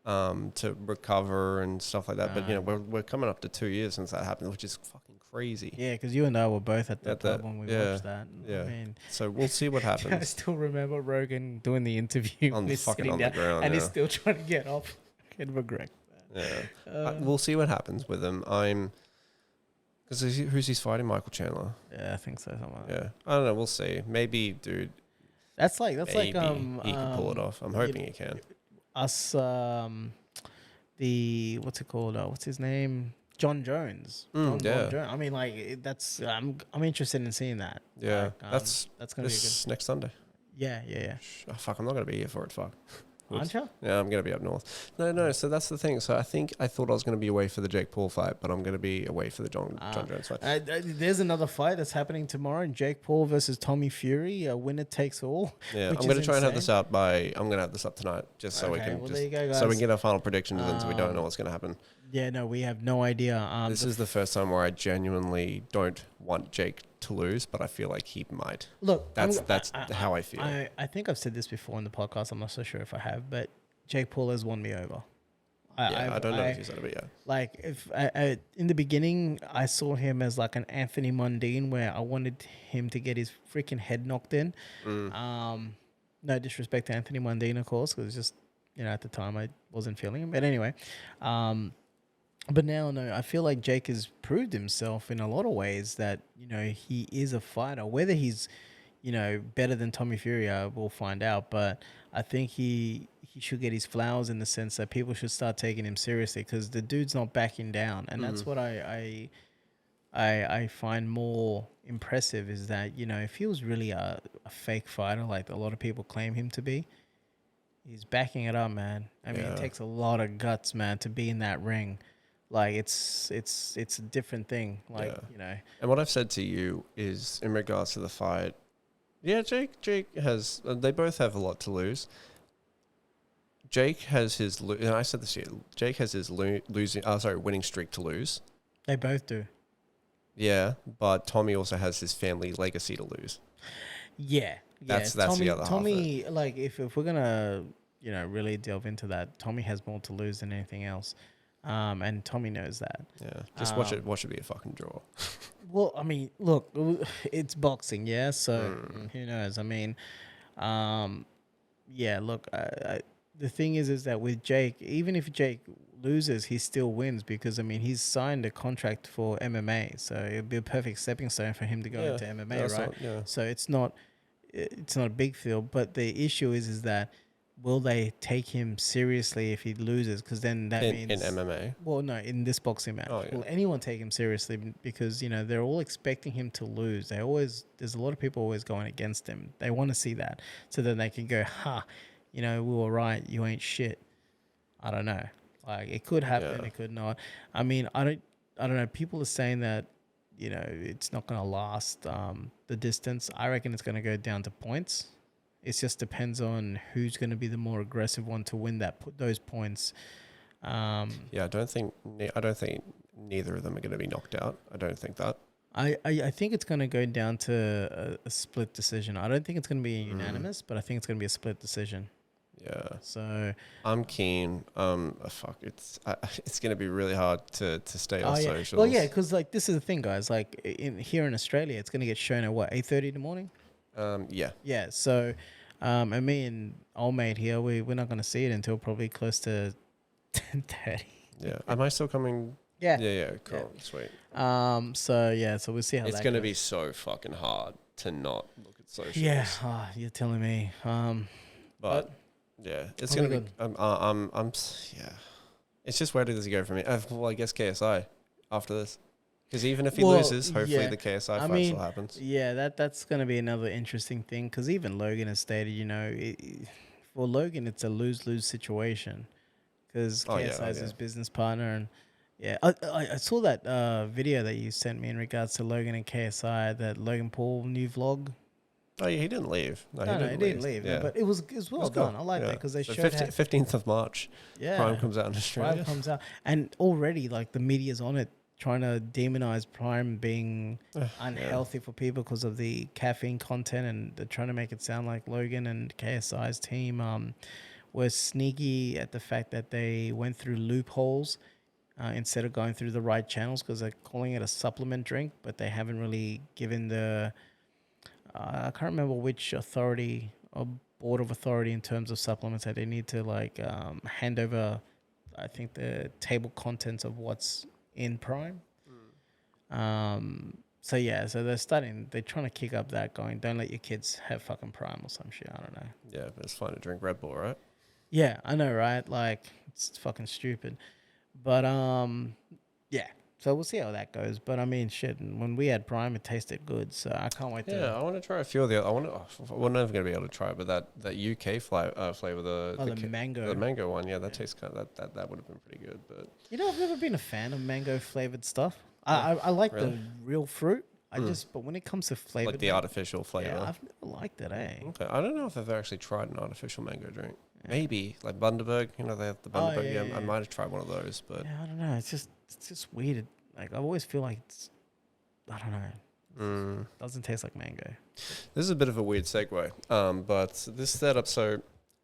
to recover and stuff like that. But you know, we're coming up to 2 years since that happened, which is fucking crazy. Yeah, because you and I were both at the pub when we watched that. Yeah. I mean, so we'll see what happens. I still remember Rogan doing the interview on the ground, and he's still trying to get off. McGregor. Yeah, we'll see what happens with him. Because who's he's fighting? Michael Chandler. Yeah, I think so. Something like that. I don't know. We'll see. Maybe, dude. That's like he can pull it off. I'm hoping he can. us the what's it called? What's his name? John Jones. Yeah. Jones. I mean, like that's I'm interested in seeing that. Yeah, Like, that's gonna be this next Sunday. yeah. Oh, fuck, I'm not gonna be here for it. Fuck. Aren't you? Yeah, I'm gonna be up north. No. So that's the thing. So I thought I was gonna be away for the Jake Paul fight, but I'm gonna be away for the John Jones fight. There's another fight that's happening tomorrow: Jake Paul versus Tommy Fury. Winner takes all. Yeah, which I'm gonna is try and have insane. I'm gonna have this up tonight, just so we Okay, can well, just there you go, so we guys. can get our final predictions in, so we don't know what's gonna happen. Yeah, no, we have no idea. This is the first time where I genuinely don't want Jake to lose, but I feel like he might. Look, That's how I feel. I think I've said this before in the podcast. I'm not so sure if I have, but Jake Paul has won me over. I don't know if you said it, but yeah. Like if I in the beginning, I saw him as like an Anthony Mundine, where I wanted him to get his freaking head knocked in. No disrespect to Anthony Mundine, of course, because just at the time I wasn't feeling him. But anyway, but now no, I feel like Jake has proved himself in a lot of ways that he is a fighter. Whether he's better than Tommy Fury, we'll find out. But I think he should get his flowers in the sense that people should start taking him seriously, because the dude's not backing down, and that's what I find more impressive, is that if he was really a fake fighter like a lot of people claim him to be, he's backing it up, man. I mean, it takes a lot of guts, man, to be in that ring. Like it's a different thing. Like And what I've said to you is in regards to the fight. Yeah, Jake has. They both have a lot to lose. Jake has his. And I said this here. Jake has his winning streak to lose. They both do. Yeah, but Tommy also has his family legacy to lose. Yeah. That's Tommy, the other Tommy, half of it. like if we're gonna really delve into that, Tommy has more to lose than anything else, and Tommy knows that. Yeah, just watch it. Watch it be a fucking draw. Well, I mean, look, it's boxing, yeah. So who knows? I mean, yeah. Look, the thing is that with Jake, even if Jake loses, he still wins, because I mean he's signed a contract for MMA, so it'd be a perfect stepping stone for him to go into MMA, right? So it's not a big deal. But the issue is that will they take him seriously if he loses? Because then that means in MMA. Well, no, in this boxing match, will anyone take him seriously? Because they're all expecting him to lose. There's a lot of people always going against him. They want to see that, so then they can go, we were right. You ain't shit. I don't know. Like it could happen, it could not. I mean, I don't know. People are saying that it's not going to last the distance. I reckon it's going to go down to points. It just depends on who's going to be the more aggressive one to win those points. I don't think neither of them are going to be knocked out. I don't think that. I think it's going to go down to a split decision. I don't think it's going to be unanimous, but I think it's going to be a split decision. Yeah. So I'm keen. It's going to be really hard to stay on socials. Well, yeah, because like this is the thing, guys. Like here in Australia, it's going to get shown at 8:30 in the morning. Yeah. Yeah. So, and me and old mate here, we're not going to see it until probably close to 10:30. Yeah. Am I still coming? Yeah. Yeah. Cool. Yeah. Sweet. So we'll see how it's that going to goes. be so fucking hard to not look at socials. Yeah. You're telling me. But yeah, it's gonna be. Yeah. It's just where does he go from here? Well, I guess KSI after this, because even if he loses, hopefully the KSI fight still happens. Yeah, that's gonna be another interesting thing, because even Logan has stated, for Logan it's a lose-lose situation, because KSI is his business partner, and yeah, I saw that video that you sent me in regards to Logan and KSI, that Logan Paul new vlog. Oh yeah, he didn't leave. No, he didn't leave. Yeah. But it was well done. I like that, because they showed 15th of March. Yeah, Prime comes out in Australia. Prime comes out, and already like the media's on it, trying to demonize Prime being unhealthy for people because of the caffeine content, and they're trying to make it sound like Logan and KSI's team were sneaky at the fact that they went through loopholes instead of going through the right channels, because they're calling it a supplement drink, but they haven't really given the I can't remember which authority or board of authority in terms of supplements that they need to hand over, I think, the table contents of what's in Prime. So they're trying to kick up that, going, don't let your kids have fucking Prime or some shit. I don't know. Yeah, but it's fine to drink Red Bull, right? Yeah, I know, right? Like, it's fucking stupid. But yeah. So we'll see how that goes. But I mean, shit. When we had Prime, it tasted good. So I can't wait Yeah, to. I want to try a few of the. We're never going to be able to try it, but that UK flavor, The mango. the mango one, yeah, that tastes kind of that would have been pretty good. But You know, I've never been a fan of mango flavored stuff. I like Really? the real fruit. But when it comes to flavor, like the artificial flavor. yeah, I've never liked it. Okay, I don't know if I've actually tried an artificial mango drink. Maybe like Bundaberg, you know, they have the Bundaberg. I might have tried one of those, but Yeah, I don't know. It's just weird. Like I always feel like I don't know. Doesn't taste like mango. this is a bit of a weird segue. But this setup, so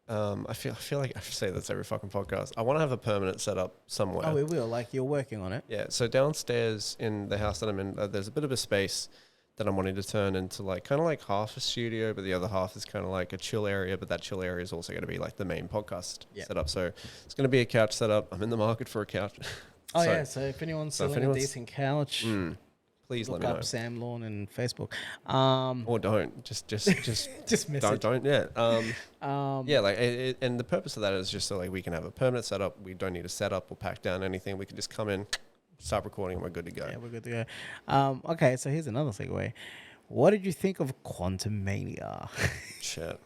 I feel like I should say this every fucking podcast. I want to have a permanent setup somewhere. Oh, we will. Like you're working on it. Yeah, so downstairs in the house that I'm in, there's a bit of a space that I'm wanting to turn into like kind of like half a studio, but the other half is kind of like a chill area. But that chill area is also going to be like the main podcast setup. So it's going to be a couch setup. I'm in the market for a couch. So if anyone's selling a decent couch, please look let me know. up Sam Lawn and Facebook. Or don't just Just message. don't yeah, like and the purpose of that is just so like we can have a permanent setup. We don't need to set up or pack down anything. We can just come in, start recording, and we're good to go. Yeah, we're good to go. Okay, so here's another segue. What did you think of Quantum Mania? Shit.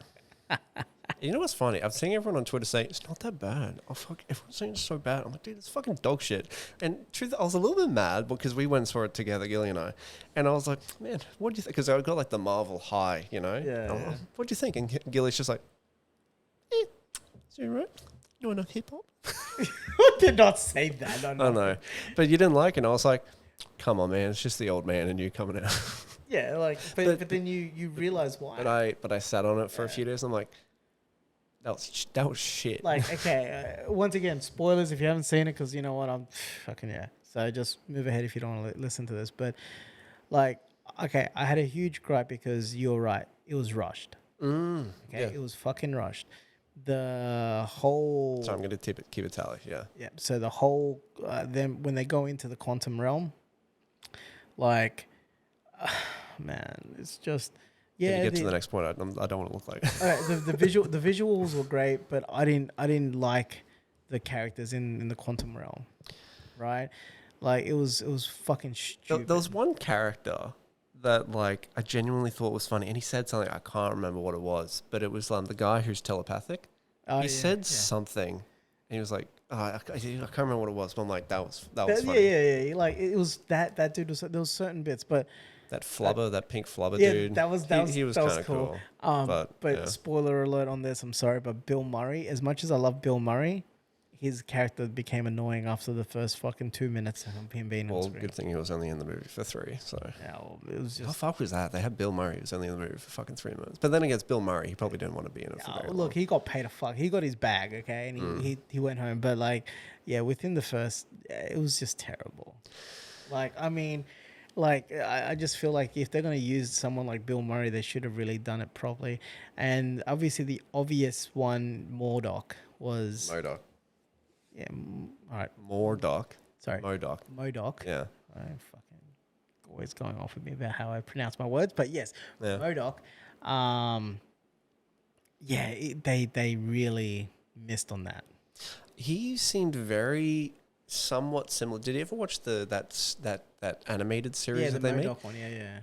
You know what's funny? I'm seeing everyone on Twitter saying it's not that bad. Oh fuck, everyone's saying it's so bad. I'm like, dude, it's fucking dog shit. And truth, I was a little bit mad because we went and saw it together, Gilly and I. And I was like, man, what do you think? Because I got like the Marvel high, you know. Yeah. Like, what do you think? And Gilly's just like, is it right? You know enough hip hop? I did not say that. I know, but you didn't like it. And I was like, come on, man, it's just the old man and you coming out. Yeah, like, but then you realize why. But I sat on it for a few days. And I'm like, that was shit. Like, okay, once again, spoilers if you haven't seen it, because you know what, I'm fucking yeah. So just move ahead if you don't want to listen to this. But like, okay, I had a huge gripe because you're right, it was rushed. It was fucking rushed. The whole. So I'm gonna keep it tally. Yeah. Yeah. So the whole them when they go into the quantum realm, like, man, it's just. Yeah, Can you get to the next point? I don't want to look like. The visuals were great, but I didn't like the characters in the quantum realm, right? Like it was fucking stupid. There was one character that like I genuinely thought was funny, and he said something I can't remember what it was, but it was the guy who's telepathic. He said something, and he was like, I can't remember what it was, but I'm like, that was funny. Yeah. Like it was that dude was there was certain bits, but. That flubber, that pink flubber dude. That was he was kind of cool. But spoiler alert on this, I'm sorry, but Bill Murray, as much as I love Bill Murray, his character became annoying after the first fucking 2 minutes of him being on screen. Good thing he was only in the movie for 3, so. Yeah, well, it was just... How fuck was that? They had Bill Murray, who was only in the movie for fucking 3 minutes. But then against Bill Murray, he probably didn't want to be in it for very long. Look, he got paid a fuck. He got his bag, okay, and he went home. But like, yeah, within the first, it was just terrible. Like, I mean... Like, I just feel like if they're going to use someone like Bill Murray, they should have really done it properly. And obviously the obvious one, MODOK, was... MODOK. Yeah, all right. MODOK. Sorry. MODOK. Yeah. I'm fucking always going off with me about how I pronounce my words. But yes, MODOK. They really missed on that. He seemed very... somewhat similar. Did you ever watch that animated series that they made? Yeah, the MODOK one. Yeah.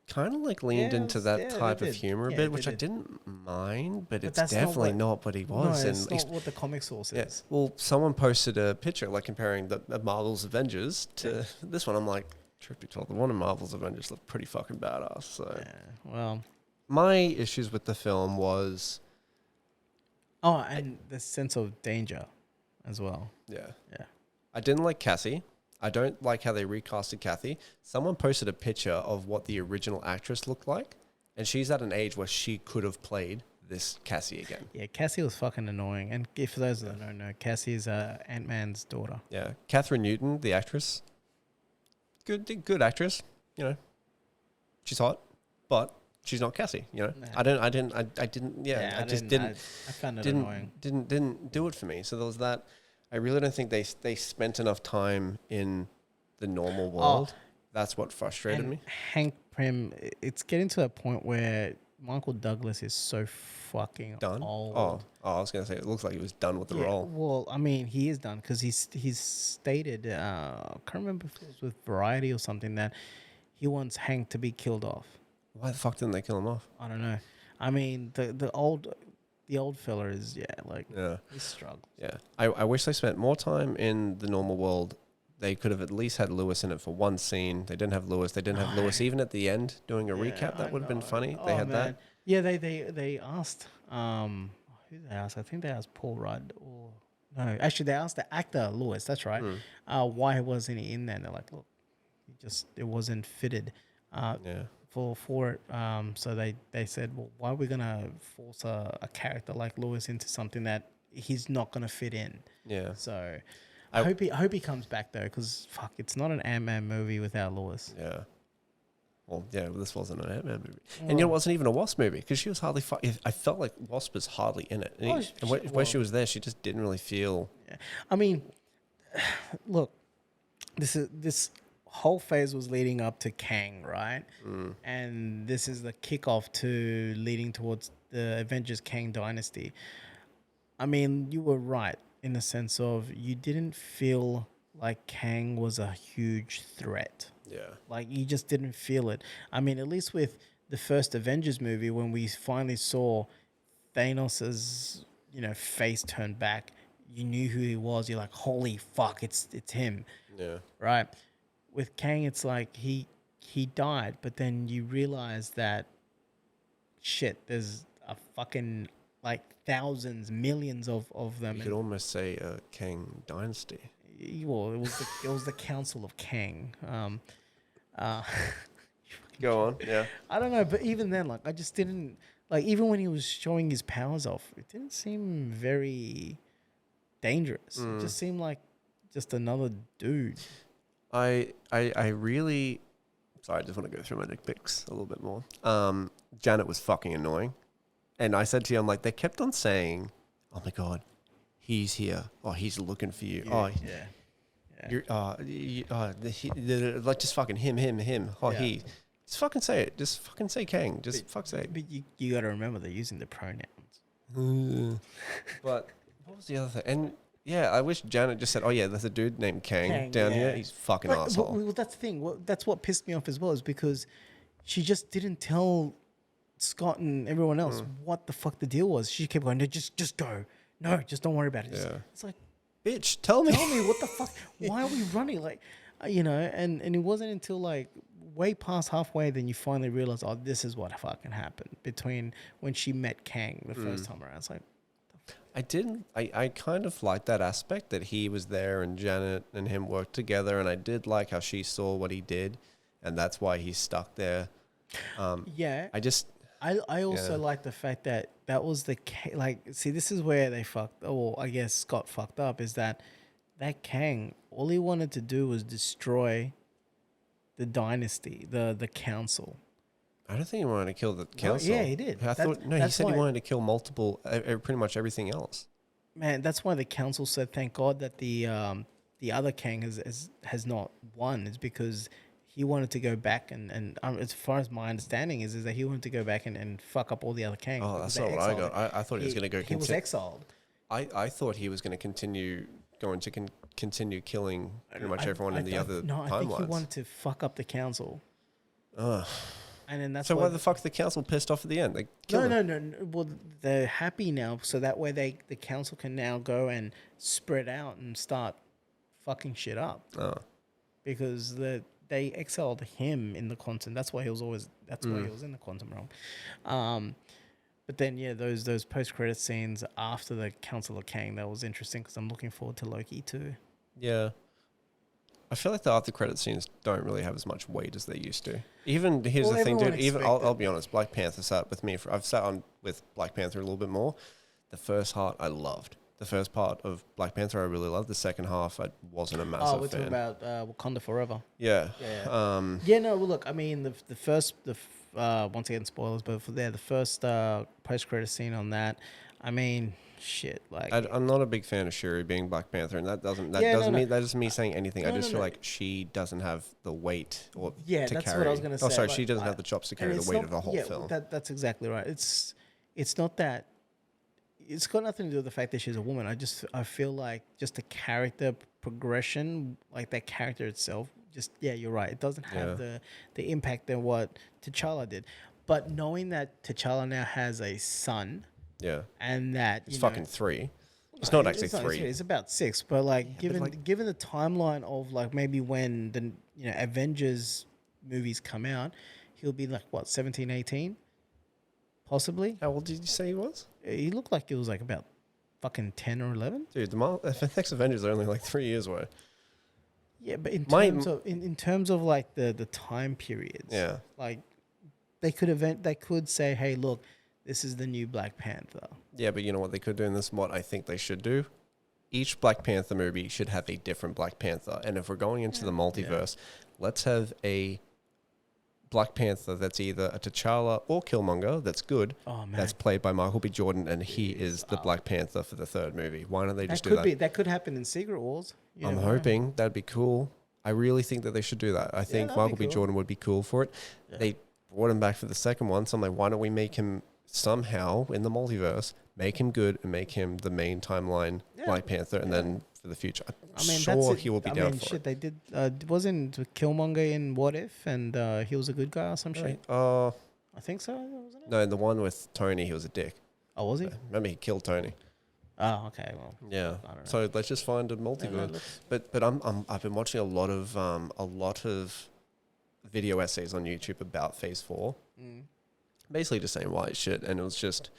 Kind of like leaned into that type of humor a bit, which I didn't mind, but it's definitely not what he was. No, it's not what the comic source is. Well, someone posted a picture like comparing the Marvel's Avengers to this one. I'm like, truth be told, the one in Marvel's Avengers looked pretty fucking badass. So, well, my issues with the film was, and the sense of danger, as well. Yeah. I didn't like Cassie. I don't like how they recasted Kathy. Someone posted a picture of what the original actress looked like, and she's at an age where she could have played this Cassie again. Yeah, Cassie was fucking annoying. And for those that don't know, Cassie is Ant-Man's daughter. Yeah. Catherine Newton, the actress, good actress, you know. She's hot, but she's not Cassie, you know. Nah. I found it annoying. Didn't do it for me. So there was that. I really don't think they spent enough time in the normal world. That's what frustrated me. Hank Pym, it's getting to a point where Michael Douglas is so fucking Done. old. I was gonna say it looks like he was done with the Yeah, role. well, I mean, he is done because he's stated. I can't remember if it was with Variety or something that he wants Hank to be killed off. Why the fuck didn't they kill him off? I don't know. I mean, the old fella is Yeah. he struggles. Yeah. I wish they spent more time in the normal world. They could have at least had Lewis in it for one scene. They didn't have Lewis. They didn't have Lewis even at the end doing a recap. That would have been funny. They had that. Yeah, they asked who they asked. I think they asked Paul Rudd or no, actually they asked the actor Lewis. That's right. Why wasn't he in there? And they're like, look, it wasn't fitted. Yeah. For it. So they said, well, why are we gonna force a character like Lewis into something that he's not gonna fit in? Yeah. So I hope he comes back though, because fuck, it's not an Ant-Man movie without Lewis. Yeah. Well, yeah, this wasn't an Ant-Man movie. And it wasn't even a Wasp movie because she was hardly... I felt like Wasp was hardly in it. And when she was there, she just didn't really feel... Yeah. I mean, look, this whole phase was leading up to Kang, right? And this is the kickoff to leading towards the Avengers Kang Dynasty. I mean, you were right in the sense of you didn't feel like Kang was a huge threat. Yeah. Like, you just didn't feel it. I mean, at least with the first Avengers movie, when we finally saw Thanos's, face turned back, you knew who he was. You're like, holy fuck, it's him. Yeah. Right? With Kang, it's like he died, but then you realize that, shit, there's a fucking, like, thousands, millions of them. You could almost say a Kang dynasty. Well, it was the Council of Kang. Go on, yeah. I don't know, but even then, like, I just didn't like. Even when he was showing his powers off, it didn't seem very dangerous. It just seemed like just another dude. I really... Sorry, I just want to go through my nitpicks a little bit more. Janet was fucking annoying. And I said to you, I'm like, they kept on saying, oh my God, he's here. Oh, he's looking for you. Yeah, You're, like, just fucking him. Oh, Yeah. he. Just fucking say it. Just fucking say Kang. Just fuck say it. But you got to remember they're using the pronouns. But what was the other thing? And yeah, I wish Janet just said, oh yeah, there's a dude named Kang down here. He's fucking asshole. Well, that's the thing. Well, that's what pissed me off as well, is because she just didn't tell Scott and everyone else what the fuck the deal was. She kept going, no, just go. No, just don't worry about it. Yeah. It's like, Bitch, tell me. tell me what the fuck. Why are we running? Like, and it wasn't until like way past halfway then you finally realize, oh, this is what fucking happened between when she met Kang the first time around. It's like, I kind of liked that aspect that he was there and Janet and him worked together, and I did like how she saw what he did, and that's why he's stuck there. yeah. I also like the fact that was the see, this is where they fucked, or I guess Scott fucked up, is that Kang, all he wanted to do was destroy the dynasty, the council. I don't think he wanted to kill the council. Yeah, he did. He said he wanted to kill multiple, pretty much everything else. Man, that's why the council said, thank God that the other Kang has not won. It's because he wanted to go back and as far as my understanding is that he wanted to go back and fuck up all the other Kangs. Oh, that's not what I got. I thought he was going to go. He was exiled. I thought he was going to continue killing pretty much everyone in the other timelines. I think he wanted to fuck up the council. Ugh. And then that's why the fuck's the council pissed off at the end? They killed him. No. Well, they're happy now, so that way the council can now go and spread out and start fucking shit up. Oh. Because they exiled him in the quantum. That's why he was always. That's why he was in the quantum realm. But then those post credit scenes after the Council of Kang, that was interesting because I'm looking forward to Loki too. Yeah. I feel like the after credit scenes don't really have as much weight as they used to. Even here's the thing, dude. Even I'll be honest, Black Panther sat with me. I've sat on with Black Panther a little bit more. The first part I loved. The first part of Black Panther I really loved. The second half I wasn't a massive fan. We're talking about Wakanda Forever. Yeah. No. Well, look. I mean, the first once again spoilers, but the first post credit scene on that. I mean, shit. Like, I'm not a big fan of Shuri being Black Panther, and that doesn't me saying anything. I just feel like she doesn't have the weight to that's carry. what I was gonna say. Oh, sorry, like, she doesn't have the chops to carry and the it's weight not- of the whole film. That's exactly right. It's not that. It's got nothing to do with the fact that she's a woman. I feel like just the character progression, like that character itself, just you're right. It doesn't have the impact than what T'Challa did. But knowing that T'Challa now has a son, and that it's fucking 3. It's not actually 3. It's about 6. But like, given the timeline of like maybe when the Avengers movies come out, he'll be like what 17, 18? Possibly. How old did you say he was? He looked like he was like about fucking 10 or 11. Dude, the next Avengers are only like 3 years away. Yeah, but in terms of like the time periods, like they could say, hey, look, this is the new Black Panther. Yeah, but you know what they could do, and this is what I think they should do. Each Black Panther movie should have a different Black Panther, and if we're going into the multiverse, let's have a Black Panther that's either a T'Challa or Killmonger that's good. Oh, man. That's played by Michael B. Jordan, and he is the Black Panther for the 3rd movie. Why don't they just do that? That could happen in Secret Wars. I'm hoping that'd be cool. I really think that they should do that. I think Michael B. Jordan would be cool for it. Yeah. They brought him back for the second one, so I'm like, why don't we make him somehow in the multiverse, make him good and make him the main timeline Black Panther, and then for the future, I'm sure he will be down for it. They did. Wasn't Killmonger in What If, and he was a good guy or some shit? I think so. Wasn't it? No, the one with Tony, he was a dick. Oh, was he? Remember, he killed Tony. Oh, okay. Well, yeah. I don't know. So let's just find a multiverse. But I've been watching a lot of video essays on YouTube about Phase 4. Basically just saying why shit, and it was just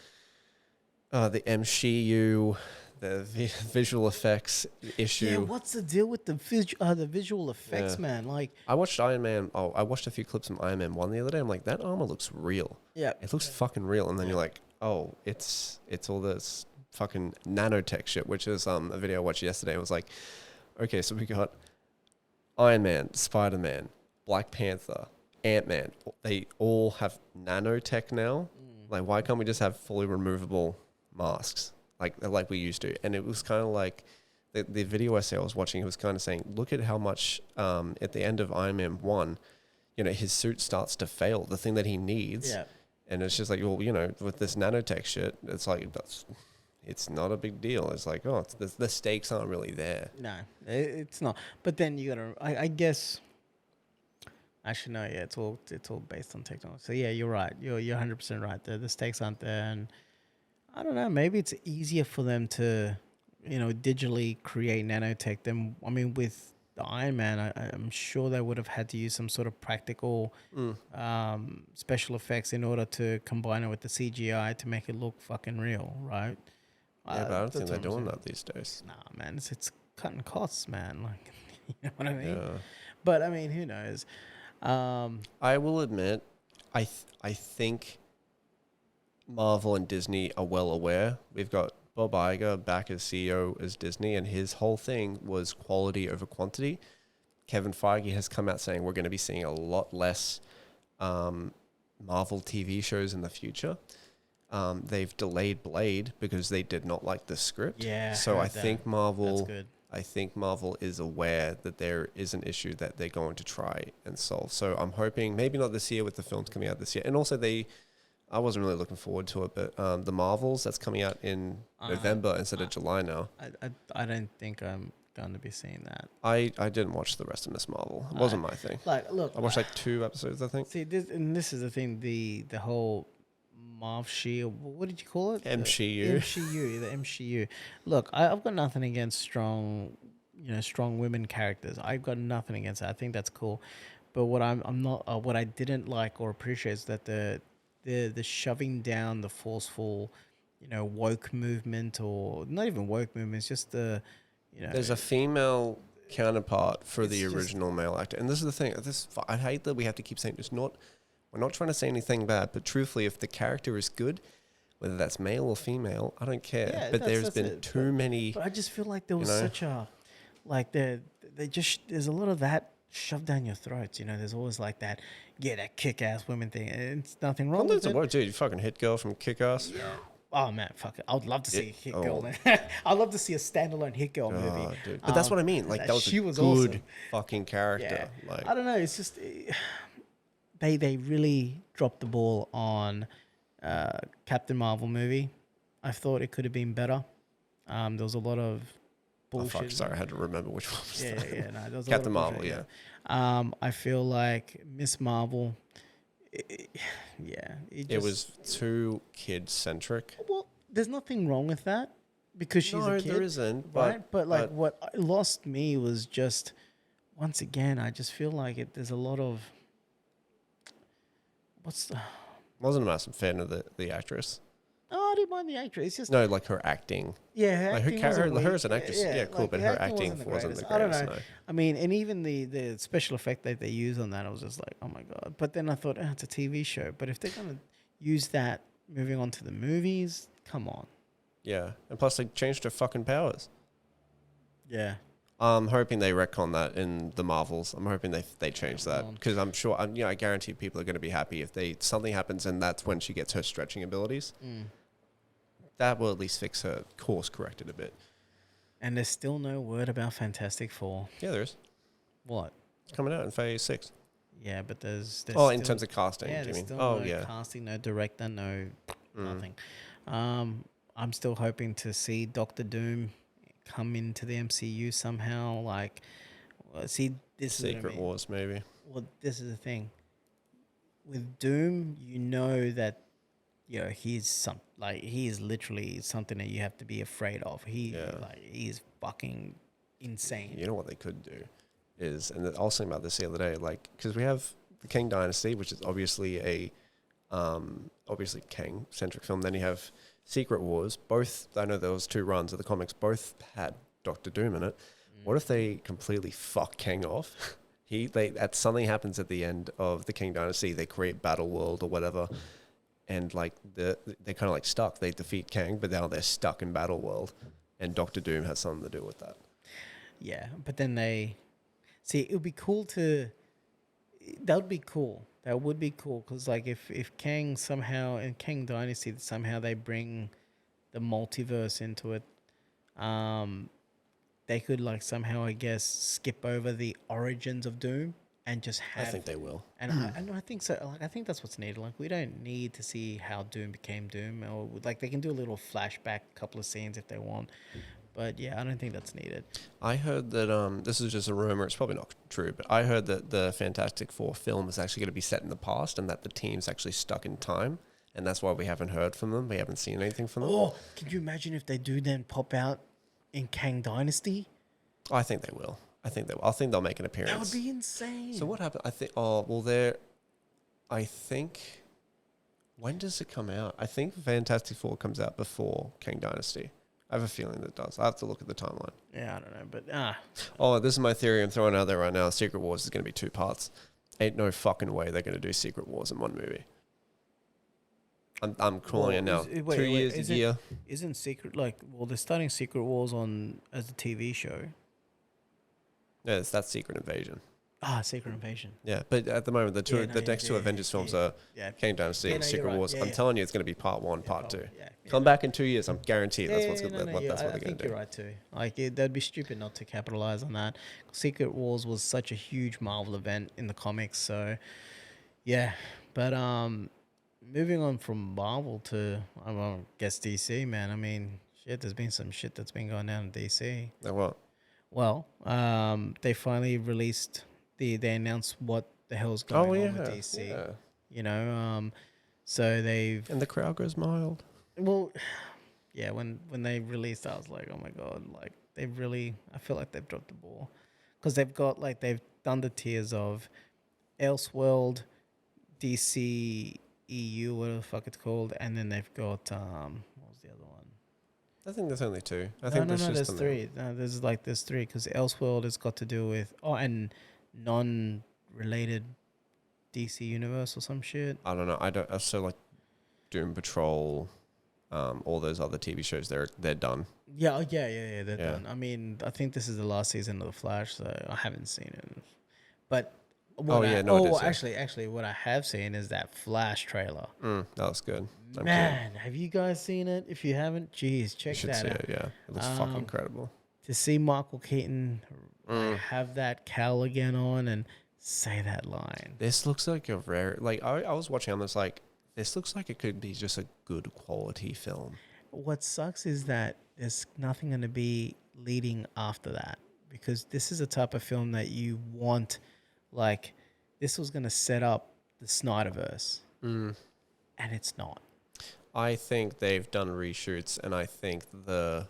the MCU, the visual effects issue. Yeah, what's the deal with the visual effects, man? Like, I watched Iron Man. I watched a few clips from Iron Man 1 the other day. I'm like, that armor looks real. Yeah, it looks fucking real. And then you're like, oh, it's all this fucking nanotech shit, which is a video I watched yesterday. It was like, okay, so we got Iron Man, Spider-Man, Black Panther, Ant-Man. They all have nanotech now. Like, why can't we just have fully removable masks like we used to? And it was kind of like the video essay I was watching, it was kind of saying, look at how much at the end of Iron Man 1, his suit starts to fail, the thing that he needs. Yeah. And it's just like, well, with this nanotech shit, it's like, it's not a big deal. It's like, oh, the stakes aren't really there. No, it's not. But then you gotta, I guess. Actually, no, yeah, it's all based on technology. So yeah, you're right. You're 100% right. The stakes aren't there, and I don't know. Maybe it's easier for them to, digitally create nanotech. Than with the Iron Man, I'm sure they would have had to use some sort of practical special effects in order to combine it with the CGI to make it look fucking real, right? Yeah, but I don't think they're doing that these days. Nah, man, it's cutting costs, man. Like, you know what I mean? Yeah. But I mean, who knows? I will admit, I think Marvel and Disney are well aware. We've got Bob Iger back as CEO as Disney, and his whole thing was quality over quantity. Kevin Feige has come out saying we're going to be seeing a lot less Marvel TV shows in the future. They've delayed Blade because they did not like the script. Yeah. So I think Marvel. That's good. I think Marvel is aware that there is an issue that they're going to try and solve. So I'm hoping, maybe not this year with the films coming out this year. And also I wasn't really looking forward to it, but the Marvels, that's coming out in November instead of July now. I don't think I'm going to be seeing that. I didn't watch the rest of Miss Marvel. It wasn't my thing. Look, I watched 2 episodes, I think. See, this is the thing, the whole MarvShe, what did you call it? MCU. The MCU. Look, I've got nothing against strong women characters. I've got nothing against that. I think that's cool. But what I'm not, what I didn't like or appreciate is that the shoving down, the forceful, woke movement, or not even woke movement. It's just There's a female counterpart for the original male actor, and this is the thing. I hate that we have to keep saying we're not trying to say anything bad, but truthfully, if the character is good, whether that's male or female, I don't care. Yeah, but there's been too many. But I just feel like there was such a, like there's a lot of that shoved down your throats. There's always like that, that kick-ass women thing. And it's nothing wrong with it. What, dude? You fucking hit girl from Kick-Ass. Yeah. Oh man, fuck it. I would love to see Hit Girl. oh. Man. I'd love to see a standalone Hit Girl movie. Dude. But that's what I mean. Like, that was she a was good awesome. fucking character. Yeah. Like, I don't know. It's just they really dropped the ball on Captain Marvel movie. I thought it could have been better. There was a lot of bullshit. oh fuck, sorry, I had to remember which one was that. Yeah. No, there was Captain a lot of Marvel, bullshit, yeah. I feel like Miss Marvel. It was too kid centric. Well, there's nothing wrong with that because she's a kid. There isn't. Right? But like what lost me was just once again, I just feel like there's a lot of Wasn't a massive fan of the actress. Oh, I didn't mind the actress. It's just No, like her acting. yeah, her Like acting her wasn't as weak. an actress, yeah, cool, like, but her acting wasn't the greatest. I don't know. No. I mean, and even the special effect that they use on that, I was just like, oh my god. But then I thought, it's a TV show. But if they're gonna use that moving on to the movies, come on. Yeah, and plus they changed her fucking powers. Yeah. I'm hoping they retcon that in the Marvels. I'm hoping they change that because I'm sure. I guarantee people are going to be happy if something happens and that's when she gets her stretching abilities. That will at least fix her course corrected a bit. And there's still no word about Fantastic Four. Yeah, there is. What? It's coming out in phase 6. Yeah, but there's in terms of casting, yeah, do you there's mean? still no casting, no director, no nothing. I'm still hoping to see Doctor Doom come into the MCU somehow. Like, see, this Secret is what I mean. Wars, maybe. Well, this is the thing. With Doom, you know that he is literally something that you have to be afraid of. He's fucking insane. You know what they could do is, and I was thinking about this the other day, like, because we have the King Dynasty, which is obviously obviously Kang-centric film. Then you have Secret Wars. Both, I know there was 2 runs of the comics, both had Doctor Doom in it. What if they completely fuck Kang off? Something happens at the end of the King Dynasty. They create Battle World or whatever, and like they're kind of like stuck. They defeat Kang, but now they're stuck in Battle World, and Doctor Doom has something to do with that. Yeah, but then it would be cool to. That would be cool. That would be cool because like if Kang somehow in Kang Dynasty somehow they bring the multiverse into it, they could like somehow I guess skip over the origins of Doom and just have. I think they will, and I think so. Like I think that's what's needed. Like we don't need to see how Doom became Doom, or like they can do a little flashback, couple of scenes if they want. But yeah, I don't think that's needed. I heard that this is just a rumor. It's probably not true, but I heard that the Fantastic Four film is actually going to be set in the past, and that the team's actually stuck in time, and that's why we haven't heard from them. We haven't seen anything from them. Oh, can you imagine if they do then pop out in Kang Dynasty? I think they will. I think they'll make an appearance. That would be insane. So what happened? I think. When does it come out? I think Fantastic Four comes out before Kang Dynasty. I have a feeling that it does. I have to look at the timeline. Yeah, I don't know, but Oh, this is my theory I'm throwing out there right now. Secret Wars is going to be 2 parts. Ain't no fucking way they're going to do Secret Wars in one movie. I'm calling it now. 2 years, a year. Isn't Secret they're starting Secret Wars as a TV show. Yeah, that's Secret Invasion. Secret Invasion. Yeah, but at the moment, the next 2 Avengers films are Kang Dynasty and Secret Wars. I'm telling you, it's going to be part 1, part 2. Come back in 2 years. I'm guaranteed that's what they're going to do. I think you're right too. Like that'd be stupid not to capitalize on that. Secret Wars was such a huge Marvel event in the comics, so yeah. But moving on from Marvel to I guess DC, man. I mean, there's been some shit that's been going down in DC. Like what? Well, they finally released they announced what the hell's going on with DC. Yeah. You know, so they've and the crowd goes mild. Well, yeah. When they released, I was like, oh my god, like they've really. I feel like they've dropped the ball because they've done the tiers of Elseworld, DC, EU, whatever the fuck it's called, and then they've got what was the other one? I think there's only 2. There's 3. No, there's 3 because Elseworld has got to do with and non-related DC universe or some shit. I don't know. I don't. So like Doom Patrol, all those other TV shows, they're done. Yeah, they're done. I mean, I think this is the last season of The Flash, so I haven't seen it. But Actually, what I have seen is that Flash trailer. That was good. Man, have you guys seen it? If you haven't, geez, You check should that see out. it. Yeah, it looks fucking incredible. To see Michael Keaton have that cowl again on and say that line. This looks like a rare. Like I was watching on this. Like this looks like it could be just a good quality film. What sucks is that there's nothing going to be leading after that, because this is a type of film that you want. Like, this was going to set up the Snyderverse, and it's not. I think they've done reshoots, and I think the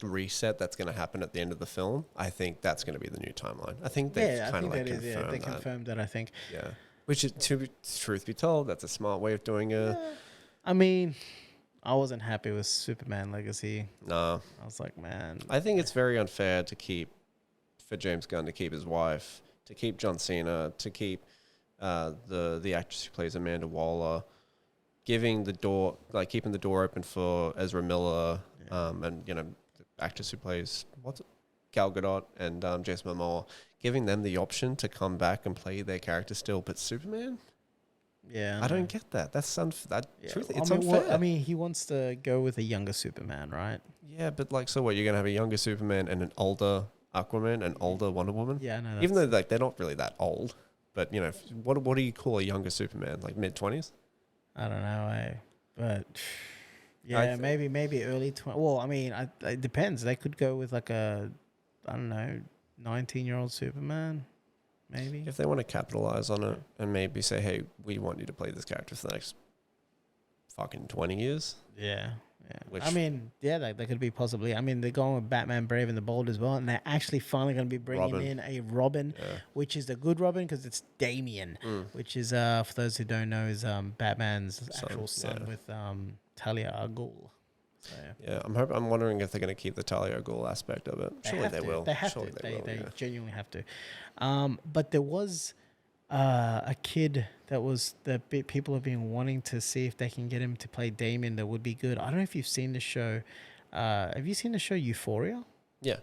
reset that's going to happen at the end of the film, I think that's going to be the new timeline. I think they've kind of like confirmed that. They confirmed that, I think. Yeah. Which is, truth be told, that's a smart way of doing it. Yeah. I mean, I wasn't happy with Superman Legacy. No. I was like, man. I think it's very unfair for James Gunn to keep his wife, to keep John Cena, to keep the actress who plays Amanda Waller, keeping the door open for Ezra Miller, and the actress who plays Gal Gadot and Jason Momoa, giving them the option to come back and play their character still, but Superman. Yeah, I don't get that. That's unfair. It's unfair. Well, I mean, he wants to go with a younger Superman, right? Yeah, but like, so what? You're gonna have a younger Superman and an older Aquaman and older Wonder Woman? Yeah, no. Even though like they're not really that old, but what do you call a younger Superman? Like mid-20s? I don't know, but yeah, maybe early 20s. Well, I mean, it depends. They could go with like a, I don't know, 19-year-old Superman, maybe. If they want to capitalize on it and maybe say, hey, we want you to play this character for the next fucking 20 years. Yeah. I mean, they could be possibly. I mean, they're going with Batman Brave and the Bold as well, and they're actually finally going to be bringing in a Robin, which is the good Robin because it's Damian, which is, for those who don't know, is Batman's actual son with Talia al Ghul. So, yeah, I'm wondering if they're going to keep the Talia al Ghul aspect of it. Surely they will. They have to. They genuinely have to. But there was a kid that people have been wanting to see if they can get him to play Damien. That would be good. I don't know if you've seen the show. Have you seen the show Euphoria? Yeah.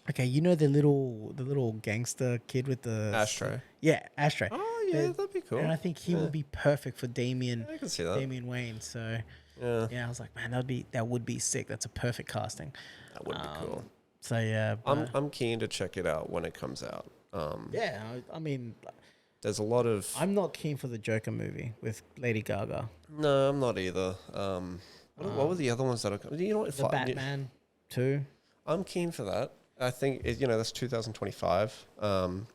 Okay, you know the little gangster kid with the Ashtray. Yeah, Ashtray. Oh yeah, that'd be cool. And I think he would be perfect for Damien. I can see that. Damian Wayne. So yeah, I was like, man, that would be sick. That's a perfect casting. That would be cool. So yeah, I'm keen to check it out when it comes out. Yeah, I mean, there's a lot of. I'm not keen for the Joker movie with Lady Gaga. No, I'm not either. What were the other ones that are coming? You know what? The Batman 2. I'm keen for that. I think that's 2025. I'm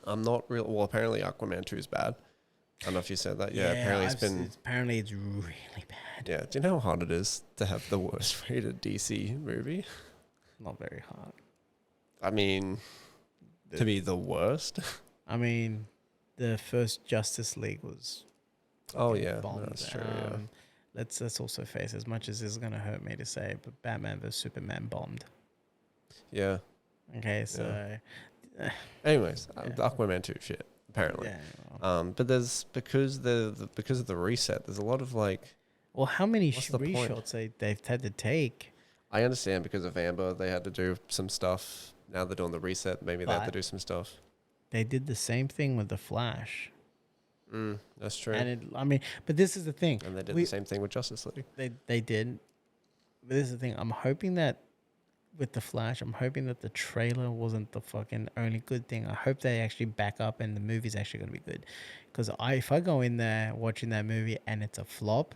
not real. Well, apparently Aquaman 2 is bad. I don't know if you said that. Yeah, apparently it's really bad. Yeah. Do you know how hard it is to have the worst rated DC movie? Not very hard. I mean, to be the worst. I mean, the first Justice League was. Oh yeah, bombed. that's true. Yeah. Let's also face, as much as this is gonna hurt me to say, but Batman vs Superman bombed. Yeah. Okay, so. Yeah. Anyways, the Aquaman 2 shit apparently. Yeah. But there's because of the reset, there's a lot of like. Well, how many reshots they've had to take? I understand because of Amber, they had to do some stuff. Now they're doing the reset. Maybe they have to do some stuff. They did the same thing with the Flash. That's true. And but this is the thing. And they did the same thing with Justice League. They did. But this is the thing. I'm hoping that with the Flash, the trailer wasn't the fucking only good thing. I hope they actually back up and the movie's actually going to be good. Because if I go in there watching that movie and it's a flop,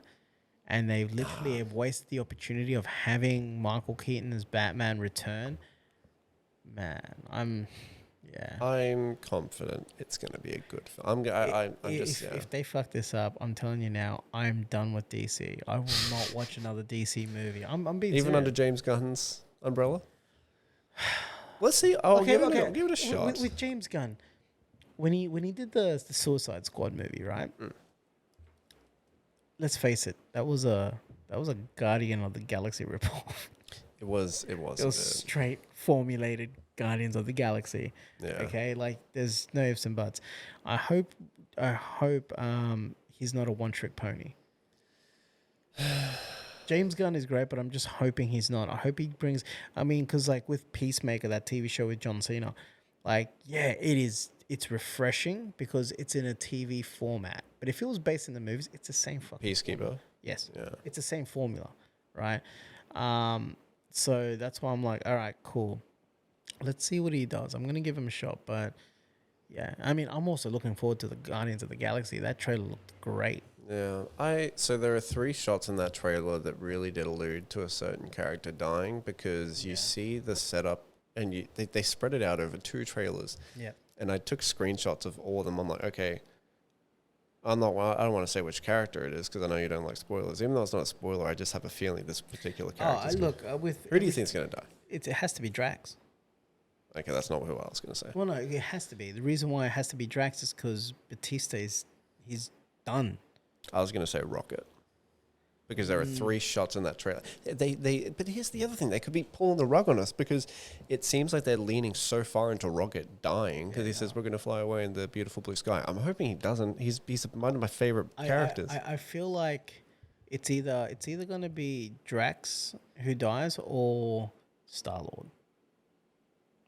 and they literally have wasted the opportunity of having Michael Keaton as Batman return, man, I'm confident it's going to be a good film. If they fuck this up, I'm telling you now, I'm done with DC. I will not watch another DC movie. I'm being even serious. under James Gunn's umbrella. Let's see. Give it a shot with James Gunn. When he did the Suicide Squad movie, right? Let's face it, that was a Guardian of the Galaxy ripoff. It was straight formulated Guardians of the Galaxy. Yeah. Okay, like there's no ifs and buts. I hope he's not a one-trick pony. James Gunn is great, but I'm just hoping he's not. I hope he brings. I mean, because like with Peacemaker, that TV show with John Cena, like it is it's refreshing because it's in a TV format. But if it was based in the movies, it's the same fucking Peacekeeper. Yes. Yeah. It's the same formula, right? So that's why I'm like, all right, cool. Let's see what he does. I'm gonna give him a shot, but yeah, I mean, I'm also looking forward to the Guardians of the Galaxy. That trailer looked great. Yeah, so there are 3 shots in that trailer that really did allude to a certain character dying because you see the setup and they spread it out over 2 trailers. Yeah. And I took screenshots of all of them. I'm like, okay, I don't want to say which character it is because I know you don't like spoilers. Even though it's not a spoiler, I just have a feeling this particular character. Who do you think is going to die? It has to be Drax. Okay, that's not who I was going to say. Well, no, it has to be. The reason why it has to be Drax is because Batista he's done. I was going to say Rocket. Because there are 3 shots in that trailer. But here's the other thing. They could be pulling the rug on us because it seems like they're leaning so far into Rocket dying because he says we're going to fly away in the beautiful blue sky. I'm hoping he doesn't. He's one of my favorite characters. I feel like it's either going to be Drax who dies or Star-Lord.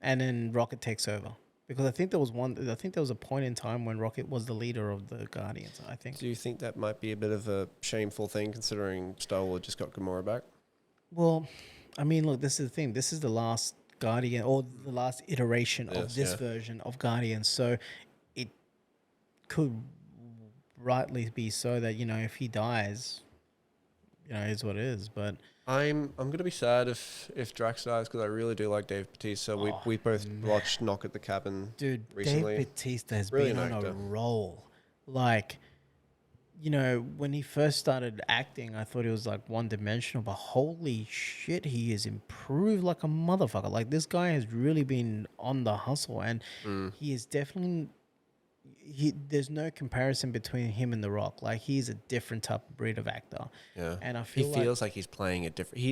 And then Rocket takes over. Because I think there was a point in time when Rocket was the leader of the Guardians, I think. Do you think that might be a bit of a shameful thing considering Star-Lord just got Gamora back? Well, I mean, look, this is the thing. This is the last Guardian or the last iteration of this version of Guardians. So it could rightly be so that, if he dies, it's what it is. But I'm gonna be sad if Drax dies because I really do like Dave Bautista. We both watched Knock at the Cabin, dude. recently. Dave Bautista has Really been on actor. a roll. Like, when he first started acting, I thought he was like one dimensional, but holy shit, he has improved like a motherfucker. Like, this guy has really been on the hustle, and he is definitely. There's no comparison between him and The Rock. Like, he's a different type of breed of actor. Yeah, and I he feel feels like he's playing a different.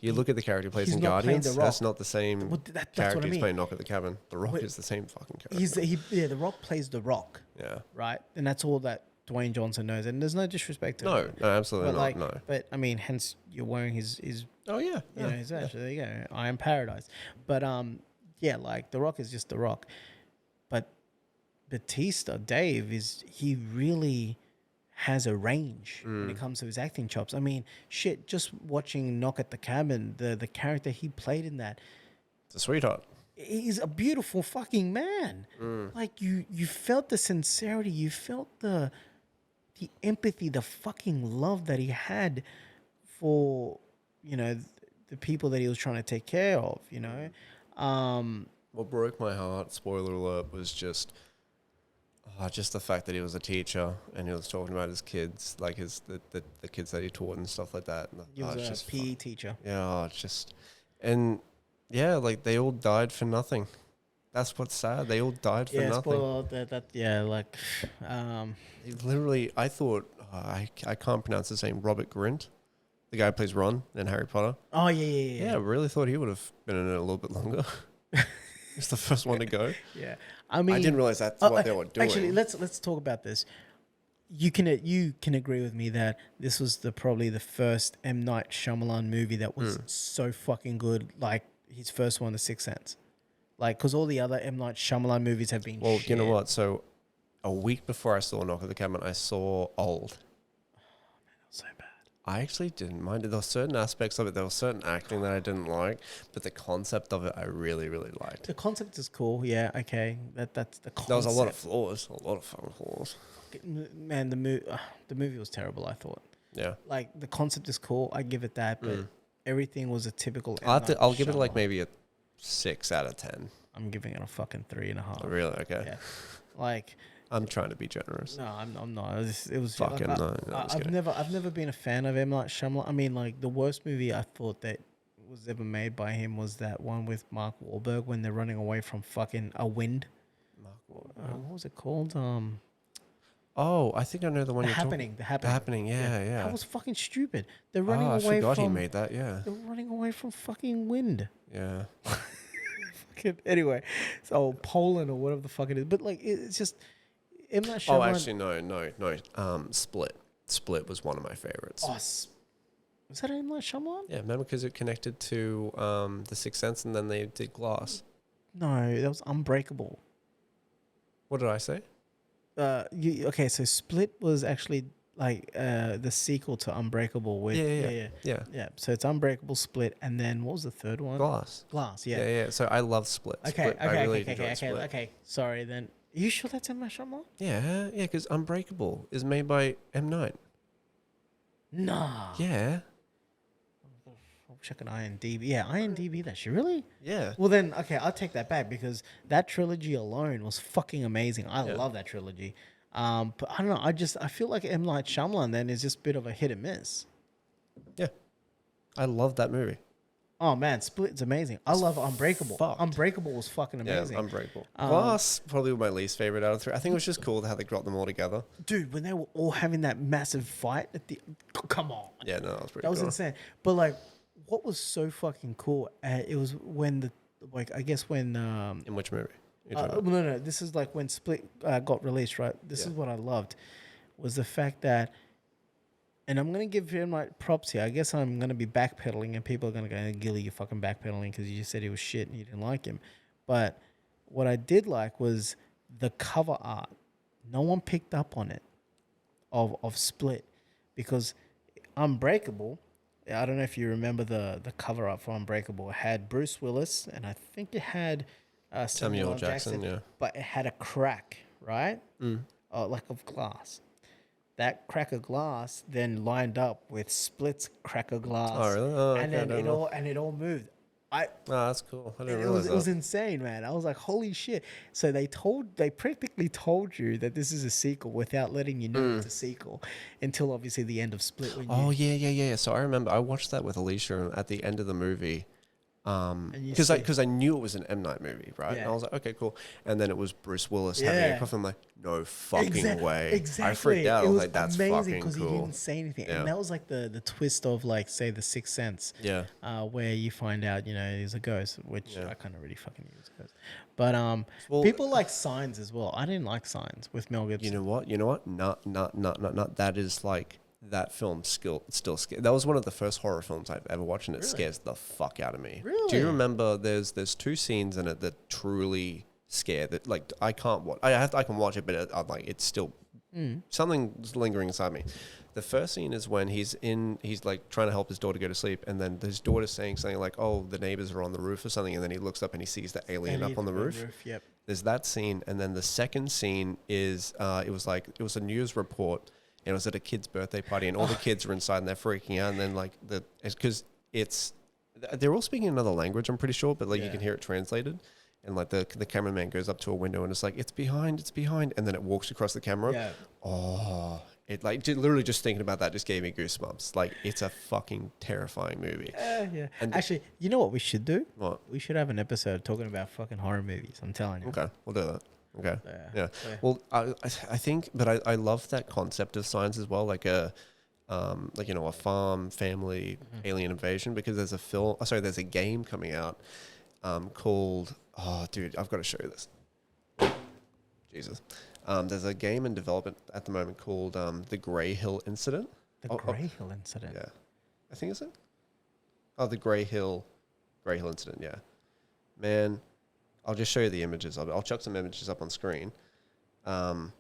You look at the character he plays in Guardians. That's not the same that's character what I he's mean. playing Knock at the Cabin. The Rock is the same fucking character. The Rock plays The Rock. Yeah, right, and that's all that Dwayne Johnson knows. And there's no disrespect to him. No, absolutely but not. like, No, but I mean, hence you're wearing his oh yeah, his badge. There you go. I am Paradise. But yeah, like The Rock is just The Rock. But Batista, Dave, he really has a range when it comes to his acting chops. I mean, shit, just watching Knock at the Cabin, the character he played in that, it's a sweetheart. he's a beautiful fucking man. Like, you felt the sincerity, you felt the empathy, the fucking love that he had for, the people that he was trying to take care of, What broke my heart, spoiler alert, was just the fact that he was a teacher and he was talking about his kids, like the kids that he taught and stuff like that. And He was a PE teacher. Yeah, it's just, and yeah, like they all died for nothing. That's what's sad. They all died for nothing. Spoiler like, He literally, I thought, I can't pronounce his name, Robert Grint, the guy who plays Ron in Harry Potter. Oh yeah. Yeah, I really thought he would have been in it a little bit longer. He's the first one to go. Yeah, I mean, I didn't realize that's what they were doing. Actually, let's talk about this. You can agree with me that this was probably the first M. Night Shyamalan movie that was so fucking good. Like, his first one, The Sixth Sense. Like, because all the other M. Night Shyamalan movies have been shit. You know what? So a week before I saw Knock at the Cabin, I saw Old. Oh, man, that was so bad. I actually didn't mind it. There were certain aspects of it. There was certain acting that I didn't like, but the concept of it I really, really liked. The concept is cool. Yeah, okay. That's the concept. There was a lot of flaws. A lot of fucking flaws. Man, the movie was terrible, I thought. Yeah. Like, the concept is cool. I give it that, but everything was a typical I'll give it like maybe a 6 out of 10. I'm giving it a fucking 3.5. Oh, really? Okay. Yeah. Like, I'm trying to be generous. no, I'm not. It was Fucking like, no. I've never been a fan of M. Night Shyamalan. I mean, like, the worst movie I thought that was ever made by him was that one with Mark Wahlberg when they're running away from fucking a wind. What was it called? Oh, I think I know the one The you're Happening. talking. The Happening. The Happening. Yeah. That was fucking stupid. They're running I away forgot from. he made that. Yeah. They're running away from fucking wind. Yeah. Anyway, so Poland or whatever the fuck it is. But like, it's just M. Night Shyamalan. Oh, actually, no. Split. Split was one of my favorites. Oh, was that M. Night Shyamalan? Yeah, remember because it connected to The Sixth Sense and then they did Glass. No, that was Unbreakable. What did I say? Okay, so Split was actually like the sequel to Unbreakable with Yeah. So it's Unbreakable, Split, and then what was the third one? Glass. Glass, Yeah, yeah. yeah. So I love Split. Okay, Split, I okay, really okay, enjoy okay, Split. okay. Sorry, then. Are you sure that's in my Shyamalan? Yeah, yeah, because Unbreakable is made by M Night. Nah. Yeah, I'll check an IMDb. Yeah, IMDb that shit. Really? yeah. Well then, okay, I'll take that back because that trilogy alone was fucking amazing. I Yeah. love that trilogy. But I don't know. I feel like M Night Shyamalan then is just a bit of a hit and miss. Yeah. I love that movie. Oh man, Split's amazing. I love Unbreakable. fucked. Unbreakable was fucking Yeah, amazing. Unbreakable. Glass, probably my least favorite out of three. I think it was just cool how they got them all together. Dude, when they were all having that massive fight at the, come on, Yeah, no, that was pretty that was cool. insane. But like, what was so fucking cool? It was when the like I guess when In which movie? You're talking about? no, this is like when Split got released, right? This is what I loved was the fact that, and I'm gonna give him like props here. I guess I'm gonna be backpedaling, and people are gonna go, "Gilly, you're fucking backpedaling because you just said he was shit and you didn't like him." But what I did like was the cover art. No one picked up on it of Split because Unbreakable. I don't know if you remember the cover art for Unbreakable. It had Bruce Willis, and I think it had Samuel L. Jackson, yeah. but it had a crack, right? Like of glass. That crack of glass then lined up with Split's crack of glass. Oh, really? Oh, and okay, I then don't know. it all moved. Oh, that's cool. I didn't It realize was that. insane, man. I was like, holy shit. So they practically told you that this is a sequel without letting you know it's a sequel until obviously the end of Split. When Oh, yeah. So I remember I watched that with Alicia at the end of the movie. you Because I knew it was an M Night movie, right? And Yeah. I was like, okay, cool. And then it was Bruce Willis having Yeah. a cough. I'm like, no fucking way. Exactly. I freaked out. I It was was like, that's amazing fucking because he cool. didn't say anything, Yeah. and that was like the twist of like say the Sixth Sense, Yeah. where you find out he's a ghost, which Yeah. I kind of really fucking knew was a ghost. But Well- people like Signs as well. I didn't like Signs with Mel Gibson. You know what? Not. That is like that film still scares. That was one of the first horror films I've ever watched, and it scares the fuck out of me. Really? Do you remember? There's two scenes in it that truly scare. That like I can't watch. I can watch it, but I'm like it's still something's lingering inside me. The first scene is when he's like trying to help his daughter go to sleep, and then his daughter's saying something like, "Oh, the neighbors are on the roof or something," and then he looks up and he sees the alien up on the roof. Yep. There's that scene, and then the second scene is it was a news report, and it was at a kid's birthday party, and all the kids are inside and they're freaking out, and then like because they're all speaking another language, I'm pretty sure, but like you can hear it translated, and like the cameraman goes up to a window and it's like it's behind, and then it walks across the camera. Yeah. Oh, it like literally just thinking about that just gave me goosebumps. Like it's a fucking terrifying movie. Yeah. And Actually, you know what we should do? What? We should have an episode talking about fucking horror movies. I'm telling you. Okay, we'll do that. Okay. Yeah. Yeah. Well, I think, but I love that concept of science as well, like a farm family alien invasion, because there's a game coming out called, oh dude, I've got to show you this. Jesus. There's a game in development at the moment called the Grey Hill Incident. The Grey Hill Incident. Yeah. I think it's it. Oh, the Grey Hill Incident, yeah. Man, I'll just show you the images of it. I'll chuck some images up on screen.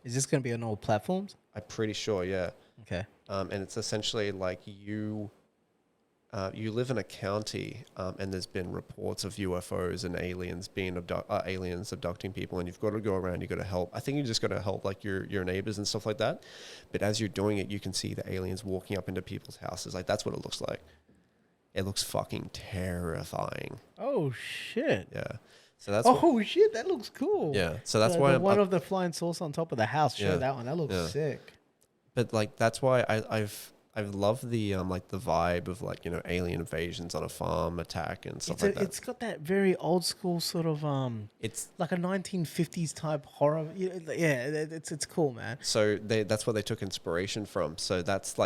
Is this going to be on all platforms? I'm pretty sure, yeah. Okay. And it's essentially like you live in a county, and there's been reports of UFOs and aliens aliens abducting people, and you've got to go around. You've got to help. I think you just got to help like your neighbors and stuff like that. But as you're doing it, you can see the aliens walking up into people's houses. Like that's what it looks like. It looks fucking terrifying. Oh shit. Yeah. So that's Shit, that looks cool. yeah. So that's why the one of the flying saucer on top of the house. Show Yeah. that one. That looks sick. But like that's why I've loved the like the vibe of like alien invasions on a farm attack and stuff like that. It's got that very old school sort of It's like a 1950s type horror. It's cool, man. so that's what they took inspiration from. So that's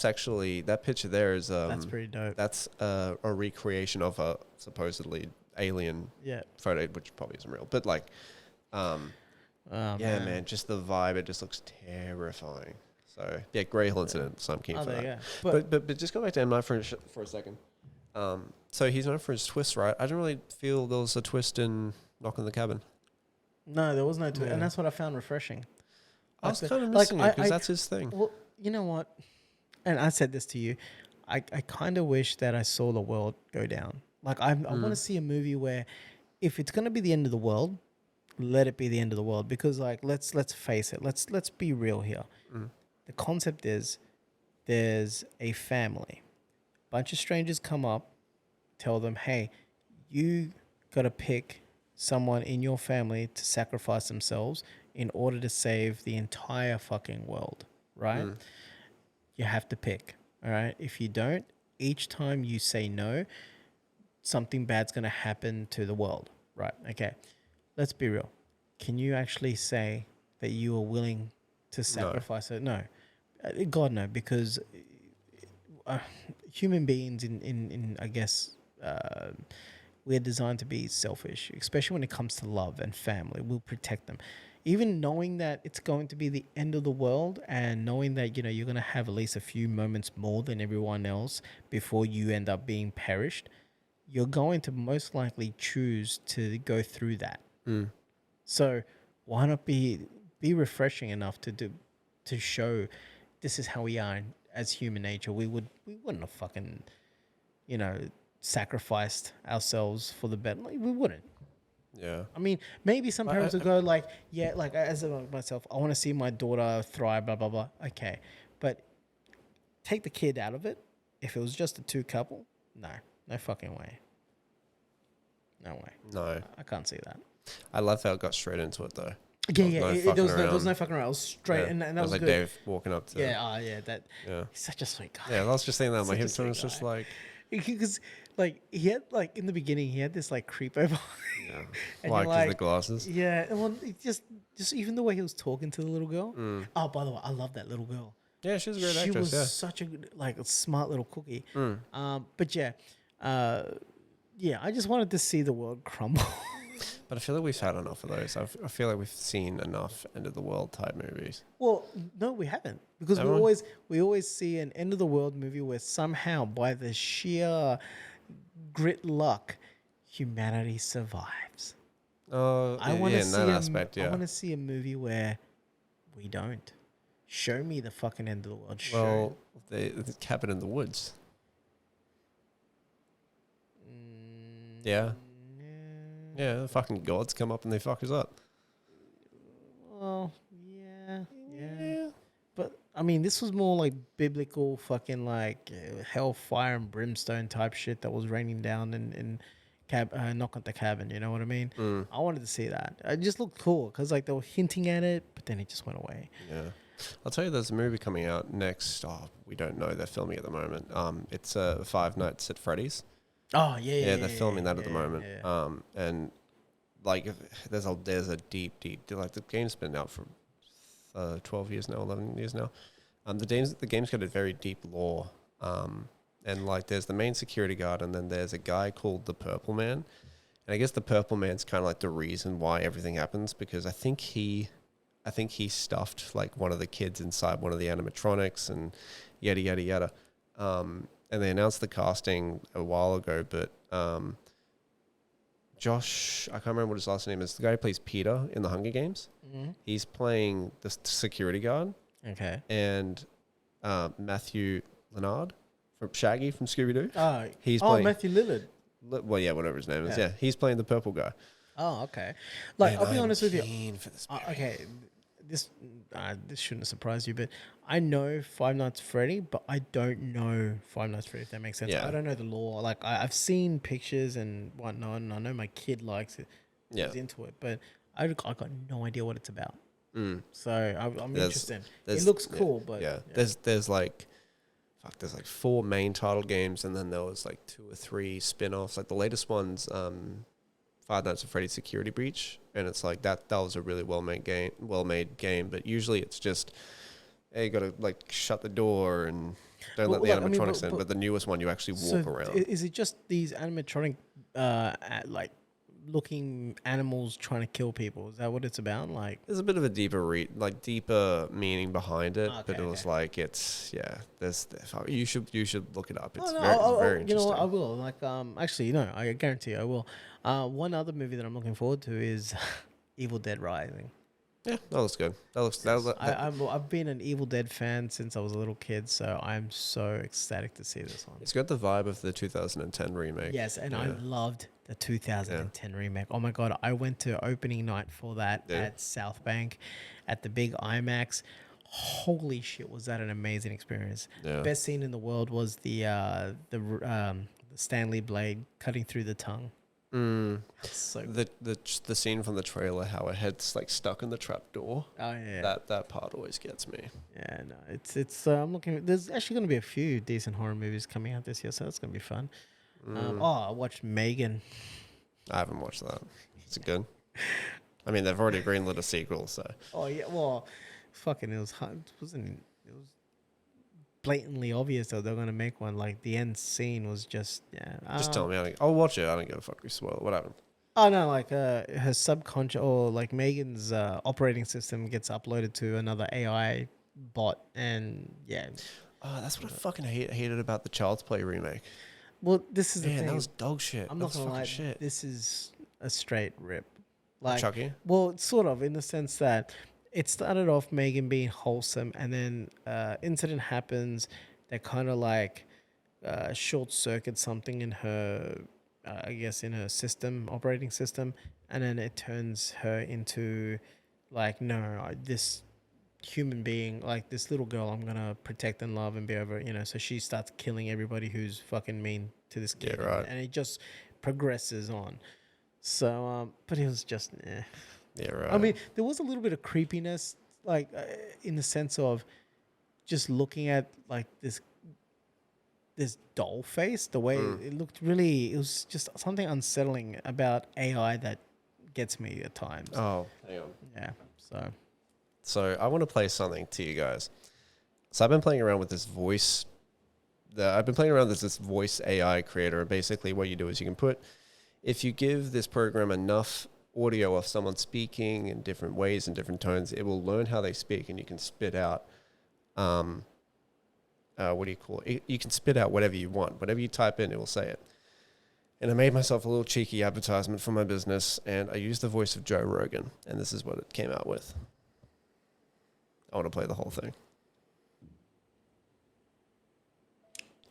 actually that picture there is That's pretty dope. that's a recreation of a supposedly alien photo, which probably isn't real, but like man, just the vibe, it just looks terrifying. So yeah, Grey Hill Incident. So I'm keen for that. But just go back to M Night for a second. So he's known for his twists, right? I didn't really feel there was a twist in Knock on the Cabin. No, there was no twist, Yeah. and that's what I found refreshing. I was the- kind of like, missing it because that's his thing. Well, you know what? And I said this to you. I kind of wish that I saw the world go down. Like I want to see a movie where, if it's gonna be the end of the world, let it be the end of the world. Because like let's face it. Let's be real here. The concept is there's a family, bunch of strangers come up, tell them, hey, you got to pick someone in your family to sacrifice themselves in order to save the entire fucking world, right? You have to pick, all right? If you don't, each time you say no, something bad's going to happen to the world, right? Okay, let's be real. Can you actually say that you are willing to sacrifice it? No. God, no, because human beings in I guess, we're designed to be selfish, especially when it comes to love and family. We'll protect them. Even knowing that it's going to be the end of the world and knowing that, you know, you're going to have at least a few moments more than everyone else before you end up being perished, you're going to most likely choose to go through that. So why not be refreshing enough to show this is how we are as human nature. We wouldn't have fucking, you know, sacrificed ourselves for the better. Like, we wouldn't. Yeah. I mean, maybe some parents would go like, yeah, like as myself, I want to see my daughter thrive, blah, blah, blah. Okay. But take the kid out of it. If it was just a two couple, no fucking way. No way. No. I can't see that. I love how it got straight into it though. Yeah, there was no fucking around. It was straight, Yeah. and that it was like good. Dave walking up to Yeah, yeah. he's such a sweet guy. Yeah, I was just saying that. My Such a hip sweet was just guy. like, Because like he had like in the beginning he had this like creep over. yeah. And Why? you're Because the like, glasses. Yeah, well, it just even the way he was talking to the little girl. Oh, by the way, I love that little girl. Yeah, she's a great She actress. was such a good, like a smart little cookie. Yeah. But yeah, I just wanted to see the world crumble. But I feel like we've had enough of those. I feel like we've seen enough end of the world type movies. Well, no, we haven't, because Haven't we? we always see an end of the world movie where somehow by the sheer grit luck, humanity survives. I want yeah, to in see that aspect, I yeah. want to see a movie where we don't. Show me the fucking end of the world. Well, the cabin in the woods. Yeah. Yeah, the fucking gods come up and they fuck us up. Well, yeah. But I mean, this was more like biblical fucking like hellfire and brimstone type shit that was raining down in Knock at the Cabin. You know what I mean? I wanted to see that. It just looked cool because like they were hinting at it, but then it just went away. Yeah. I'll tell you, there's a movie coming out next. Oh, we don't know. They're filming at the moment. It's Five Nights at Freddy's. Oh yeah. They're filming that at the yeah, moment. yeah. And like there's a deep like the game's been out for 12 years now, 11 years now. The game's got a very deep lore. And like there's the main security guard, and then there's a guy called the Purple Man. And I guess the Purple Man's kind of like the reason why everything happens, because I think he stuffed like one of the kids inside one of the animatronics and yada yada yada. And they announced the casting a while ago, but Josh, I can't remember what his last name is. The guy who plays Peter in the Hunger Games. He's playing the security guard. Okay. And Matthew Leonard from Shaggy from Scooby-Doo. Oh, He's playing, Matthew Lillard. well, yeah, whatever his name is. Yeah. Yeah, he's playing the purple guy. Oh, okay. Like, And I'll be I'm honest with you. keen for this movie. Okay, this shouldn't surprise you, but I know Five Nights at Freddy, but I don't know Five Nights at Freddy, if that makes sense. Yeah. I don't know the lore. Like, I've seen pictures and whatnot, and I know my kid likes it. Yeah. He's into it, but I got no idea what it's about. So I'm There's- interested. there's- It looks yeah, cool, but yeah. There's like 4 main title games, and then there was like 2 or 3 spin-offs. Like the latest one's Five Nights at Freddy's Security Breach, and it's like that was a really well made game, but usually it's just, hey, you gotta like shut the door and don't let the animatronics in. But the newest one, you actually walk around. Is it just these animatronic like looking animals trying to kill people? Is that what it's about? Like, There's a bit of a deeper meaning behind it, but Okay, it was okay. like you should look it up. It's Oh, no, very you know interesting. what, I will. Like, actually, no, I guarantee I will. One other movie that I'm looking forward to is Evil Dead Rising. Yeah, that looks good. I've been an Evil Dead fan since I was a little kid, so I'm so ecstatic to see this one. It's got the vibe of the 2010 remake. Yes, and I loved the 2010 remake. Oh my god, I went to opening night for that at South Bank at the big IMAX. Holy shit, was that an amazing experience. Yeah. Best scene in the world was the Stanley blade cutting through the tongue. So the scene from the trailer, how her head's like stuck in the trap door. Oh yeah, that part always gets me. Yeah, no, it's I'm looking. There's actually going to be a few decent horror movies coming out this year, so that's going to be fun. I watched Megan. I haven't watched that. Is it good? I mean, they've already greenlit a sequel, so. Oh yeah, well, fucking it was blatantly obvious that they're going to make one. Like the end scene was just Just tell me. I'll watch it. I don't give a fuck. We spoil it. What happened? Oh no, like her subconscious or like Megan's operating system gets uploaded to another AI bot, and yeah. Oh, that's what I fucking hated about the Child's Play remake. Well, this is the thing. That was dog shit. I'm not gonna lie. Shit. This is a straight rip. Like, Chucky? Well, sort of in the sense that it started off Megan being wholesome, and then incident happens that kind of like short circuit something in her, I guess, in her system, operating system, and then it turns her into like, no, this human being, like this little girl, I'm gonna protect and love and be over, so she starts killing everybody who's fucking mean to this kid. Yeah, right. And it just progresses on. So, but it was just, Yeah, right. I mean, there was a little bit of creepiness, like in the sense of just looking at like this doll face, the way it looked. Really, it was just something unsettling about AI that gets me at times. Oh, hang on. Yeah. So I want to play something to you guys. So I've been playing around with this voice. I've been playing around with this voice AI creator. Basically, what you do is you can if you give this program enough audio of someone speaking in different ways and different tones, it will learn how they speak, and you can spit out, what do you call it? You can spit out whatever you want. Whatever you type in, it will say it. And I made myself a little cheeky advertisement for my business, and I used the voice of Joe Rogan, and this is what it came out with. I want to play the whole thing.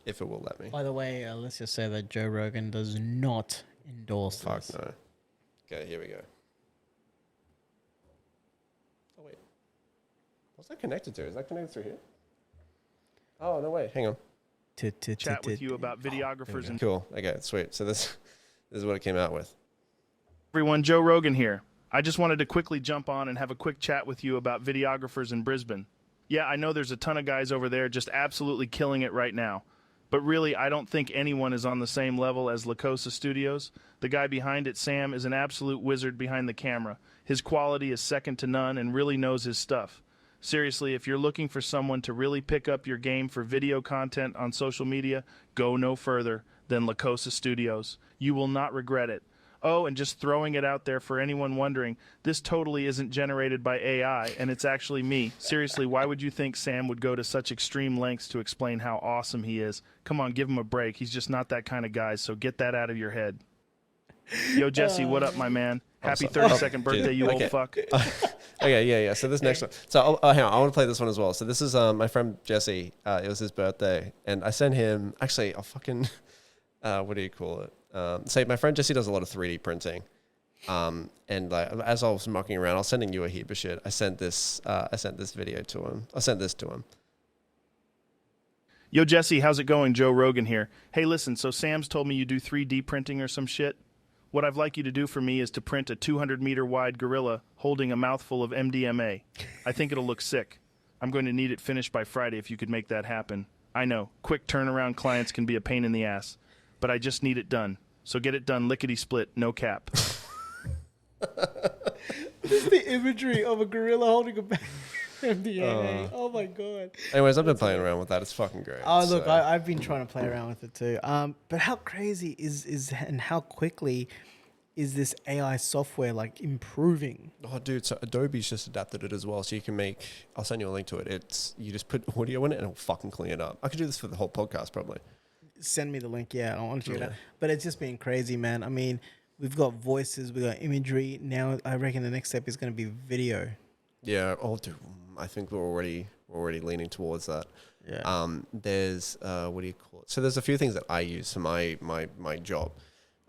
If it will let me. By the way, let's just say that Joe Rogan does not endorse this. Fuck no. Okay, here we go. Oh, wait. What's that connected to? Is that connected through here? Oh, no, wait. Hang on. Chat with you about videographers and... Cool. Okay, sweet. So this is what it came out with. Everyone, Joe Rogan here. I just wanted to quickly jump on and have a quick chat with you about videographers in Brisbane. Yeah, I know there's a ton of guys over there just absolutely killing it right now. But really, I don't think anyone is on the same level as La Cosa Studios. The guy behind it, Sam, is an absolute wizard behind the camera. His quality is second to none and really knows his stuff. Seriously, if you're looking for someone to really pick up your game for video content on social media, go no further than La Cosa Studios. You will not regret it. Oh, and just throwing it out there for anyone wondering, this totally isn't generated by AI, and it's actually me. Seriously, why would you think Sam would go to such extreme lengths to explain how awesome he is? Come on, give him a break. He's just not that kind of guy, so get that out of your head. Yo, Jesse, what up, my man? Happy 32nd birthday, you old fuck. Okay, yeah. So this next one. So hang on, I want to play this one as well. So this is my friend Jesse. It was his birthday, and I sent him, actually, a fucking, what do you call it? Say my friend Jesse does a lot of 3D printing, and like as I was mucking around, I was sending you a heap of shit. I sent this video to him. I sent this to him. Yo, Jesse, how's it going? Joe Rogan here. Hey, listen, so Sam's told me you do 3D printing or some shit. What I'd like you to do for me is to print a 200-meter wide gorilla holding a mouthful of MDMA. I think it'll look sick. I'm going to need it finished by Friday if you could make that happen. I know, quick turnaround clients can be a pain in the ass, but I just need it done. So get it done lickety-split, no cap. Just the imagery of a gorilla holding a MDMA. Oh my god. Anyways, I've been playing around with that. It's fucking great. Oh look, I've been trying to play around with it too. But how crazy is and how quickly is this AI software like improving? Oh, dude, so Adobe's just adapted it as well, so you can make. I'll send you a link to it. You just put audio in it and it'll fucking clean it up. I could do this for the whole podcast probably. Send me the link. Yeah, I want to check it out. But it's just been crazy, man. I mean, we've got voices, we've got imagery. Now I reckon the next step is going to be video. Yeah. Oh, dude, I think we're already leaning towards that. Yeah. There's what do you call it? So there's a few things that I use for my job.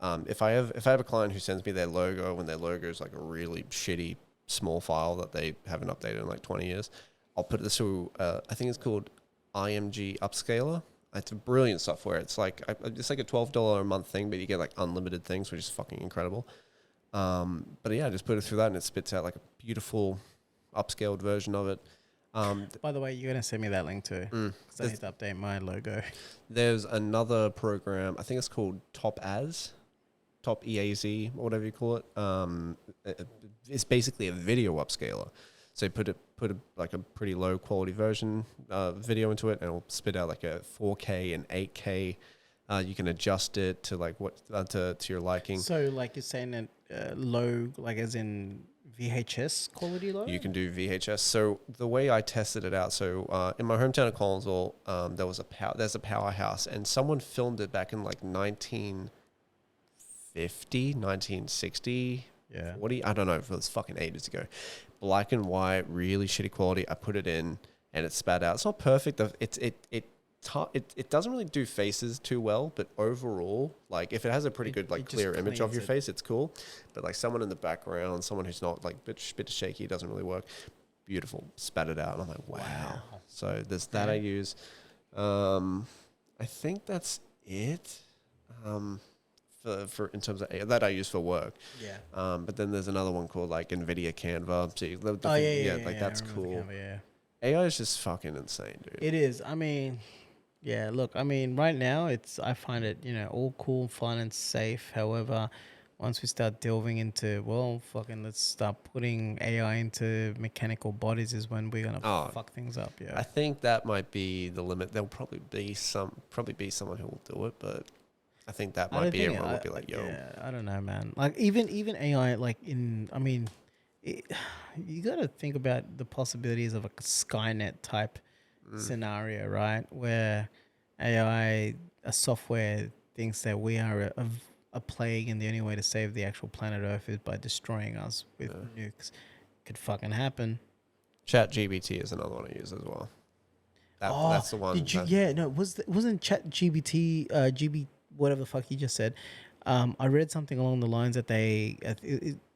If I have a client who sends me their logo and their logo is like a really shitty small file that they haven't updated in like 20 years, I'll put this through. I think it's called IMG Upscaler. It's a brilliant software. It's like a $12 a month thing, but you get like unlimited things, which is fucking incredible. But yeah, I just put it through that and it spits out like a beautiful upscaled version of it. By the way, you're going to send me that link too, because I need to update my logo. There's another program, I think it's called Top EAZ, or whatever you call it. It's basically a video upscaler. So you put a pretty low quality version video into it, and it'll spit out like a 4K and 8K. You can adjust it to like what to your liking. So like you're saying that low, like as in VHS quality low? You can do VHS. So the way I tested it out, so in my hometown of Collinsville, there's a powerhouse, and someone filmed it back in like 1950, 1960, 40. I don't know, it was fucking ages ago. Black and white, really shitty quality. I put it in, and it spat out. It's not perfect. It doesn't really do faces too well, but overall, like if it has a pretty good like clear image of your face, it's cool. But like someone in the background, someone who's not like bit shaky, doesn't really work. Beautiful, spat it out, and I'm like, wow. So there's that I use. I think that's it. For in terms of that I use for work. Yeah. But then there's another one called like NVIDIA Canva. So that's cool. Canva, AI is just fucking insane, dude. It is. I mean, look, right now I find it, all cool, fun and safe. However, once we start delving into, let's start putting AI into mechanical bodies is when we're going to fuck things up. Yeah. I think that might be the limit. There'll probably be someone who will do it, but I think that might be everyone will be like, yo. Yeah, I don't know, man. Like even AI, like you got to think about the possibilities of a Skynet type scenario, right? Where AI, a software thinks that we are a plague, and the only way to save the actual planet Earth is by destroying us with nukes. Could fucking happen. ChatGPT is another one I use as well. That's the one. Wasn't ChatGPT whatever the fuck you just said? I read something along the lines that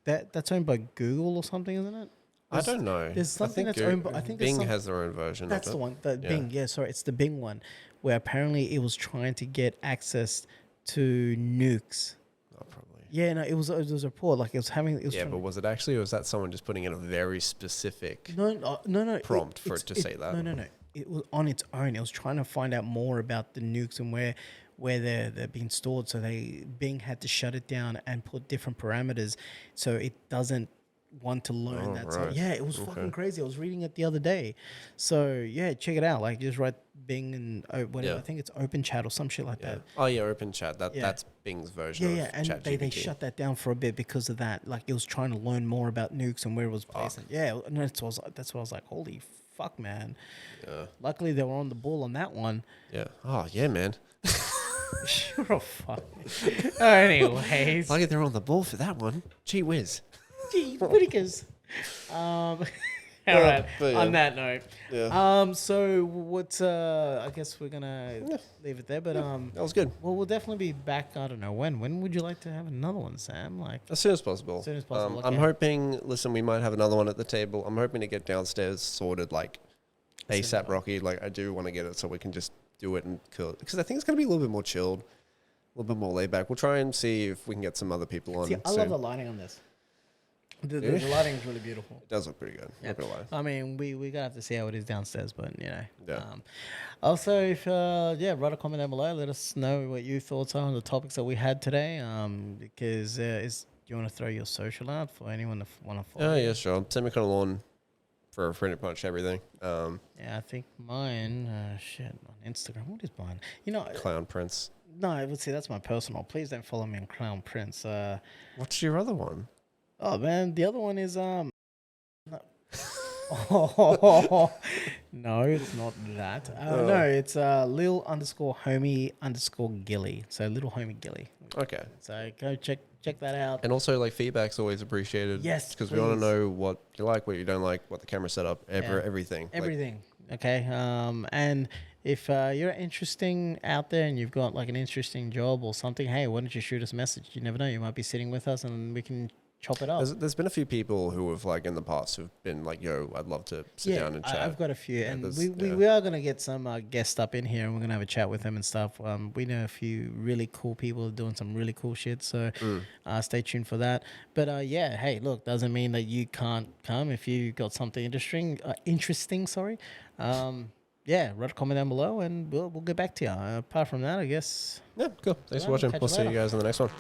that's owned by Google or something, isn't it? I don't know. There's something that's owned by, I think Bing has their own version. That's the one. Bing. Yeah, sorry, it's the Bing one, where apparently it was trying to get access to nukes. Oh, probably. Yeah, no, it was a report. Like it was having. But was it actually, or was that someone just putting in a very specific no prompt for it to say that? No. It was on its own. It was trying to find out more about the nukes and where they're being stored. So Bing had to shut it down and put different parameters so it doesn't want to learn that. Right. So, it was fucking crazy. I was reading it the other day. So check it out. Like just write Bing and whatever. I think it's Open Chat or some shit like that. Oh yeah, Open Chat. That's Bing's version. Yeah, and they shut that down for a bit because of that. Like it was trying to learn more about nukes and where it was placed. Yeah, and that's what I was like, holy fuck, man. Yeah. Luckily they were on the ball on that one. Yeah. Oh yeah, man. You're a fuck. Anyways. Luckily they're on the ball for that one. Gee whiz. Gee whittakers. All right. On that note. Yeah. So what's I guess we're gonna leave it there. But that was good. Well, we'll definitely be back. I don't know when. When would you like to have another one, Sam? Like as soon as possible. I'm hoping. Listen, we might have another one at the table. I'm hoping to get downstairs sorted like ASAP Rocky. Like I do want to get it so we can just do it and kill it, because I think it's gonna be a little bit more chilled, a little bit more laid back. We'll try and see if we can get some other people on. I love the lighting on this. The lighting is really beautiful. It does look pretty good. Yeah. Not gonna lie. I mean, we gotta have to see how it is downstairs, but Yeah. Also, if write a comment down below. Let us know what your thoughts are on the topics that we had today. Because do you want to throw your social out for anyone to want to follow? Oh yeah, sure. Semicolon for pretty much everything. I think mine. On Instagram. What is mine? Clown Prince. No, see, that's my personal. Please don't follow me on Clown Prince. What's your other one? Oh man, the other one is Oh, no, it's not that. No, it's Lil_homie_Gilly. So little homie Gilly. Okay. So go check that out. And also, like, feedback's always appreciated. Yes, because we want to please. know what you like, what you don't like, what the camera setup, everything. Like, Everything. Okay. And if you're interesting out there and you've got like an interesting job or something, hey, why don't you shoot us a message? You never know. You might be sitting with us and we can chop it up. there's been a few people who have, like, in the past who've been like, yo, I'd love to sit down and chat. I've got a few, Yeah, and there's- we are going to get some guests up in here, and we're going to have a chat with them and stuff. We know a few really cool people doing some really cool shit, so stay tuned for that. But yeah, hey, look, doesn't mean that you can't come if you got something interesting. Sorry, yeah, write a comment down below, and we'll get back to you. Apart from that, I guess. Yeah, cool. Thanks for Right, watching. catch We'll you see you later. guys in the next one.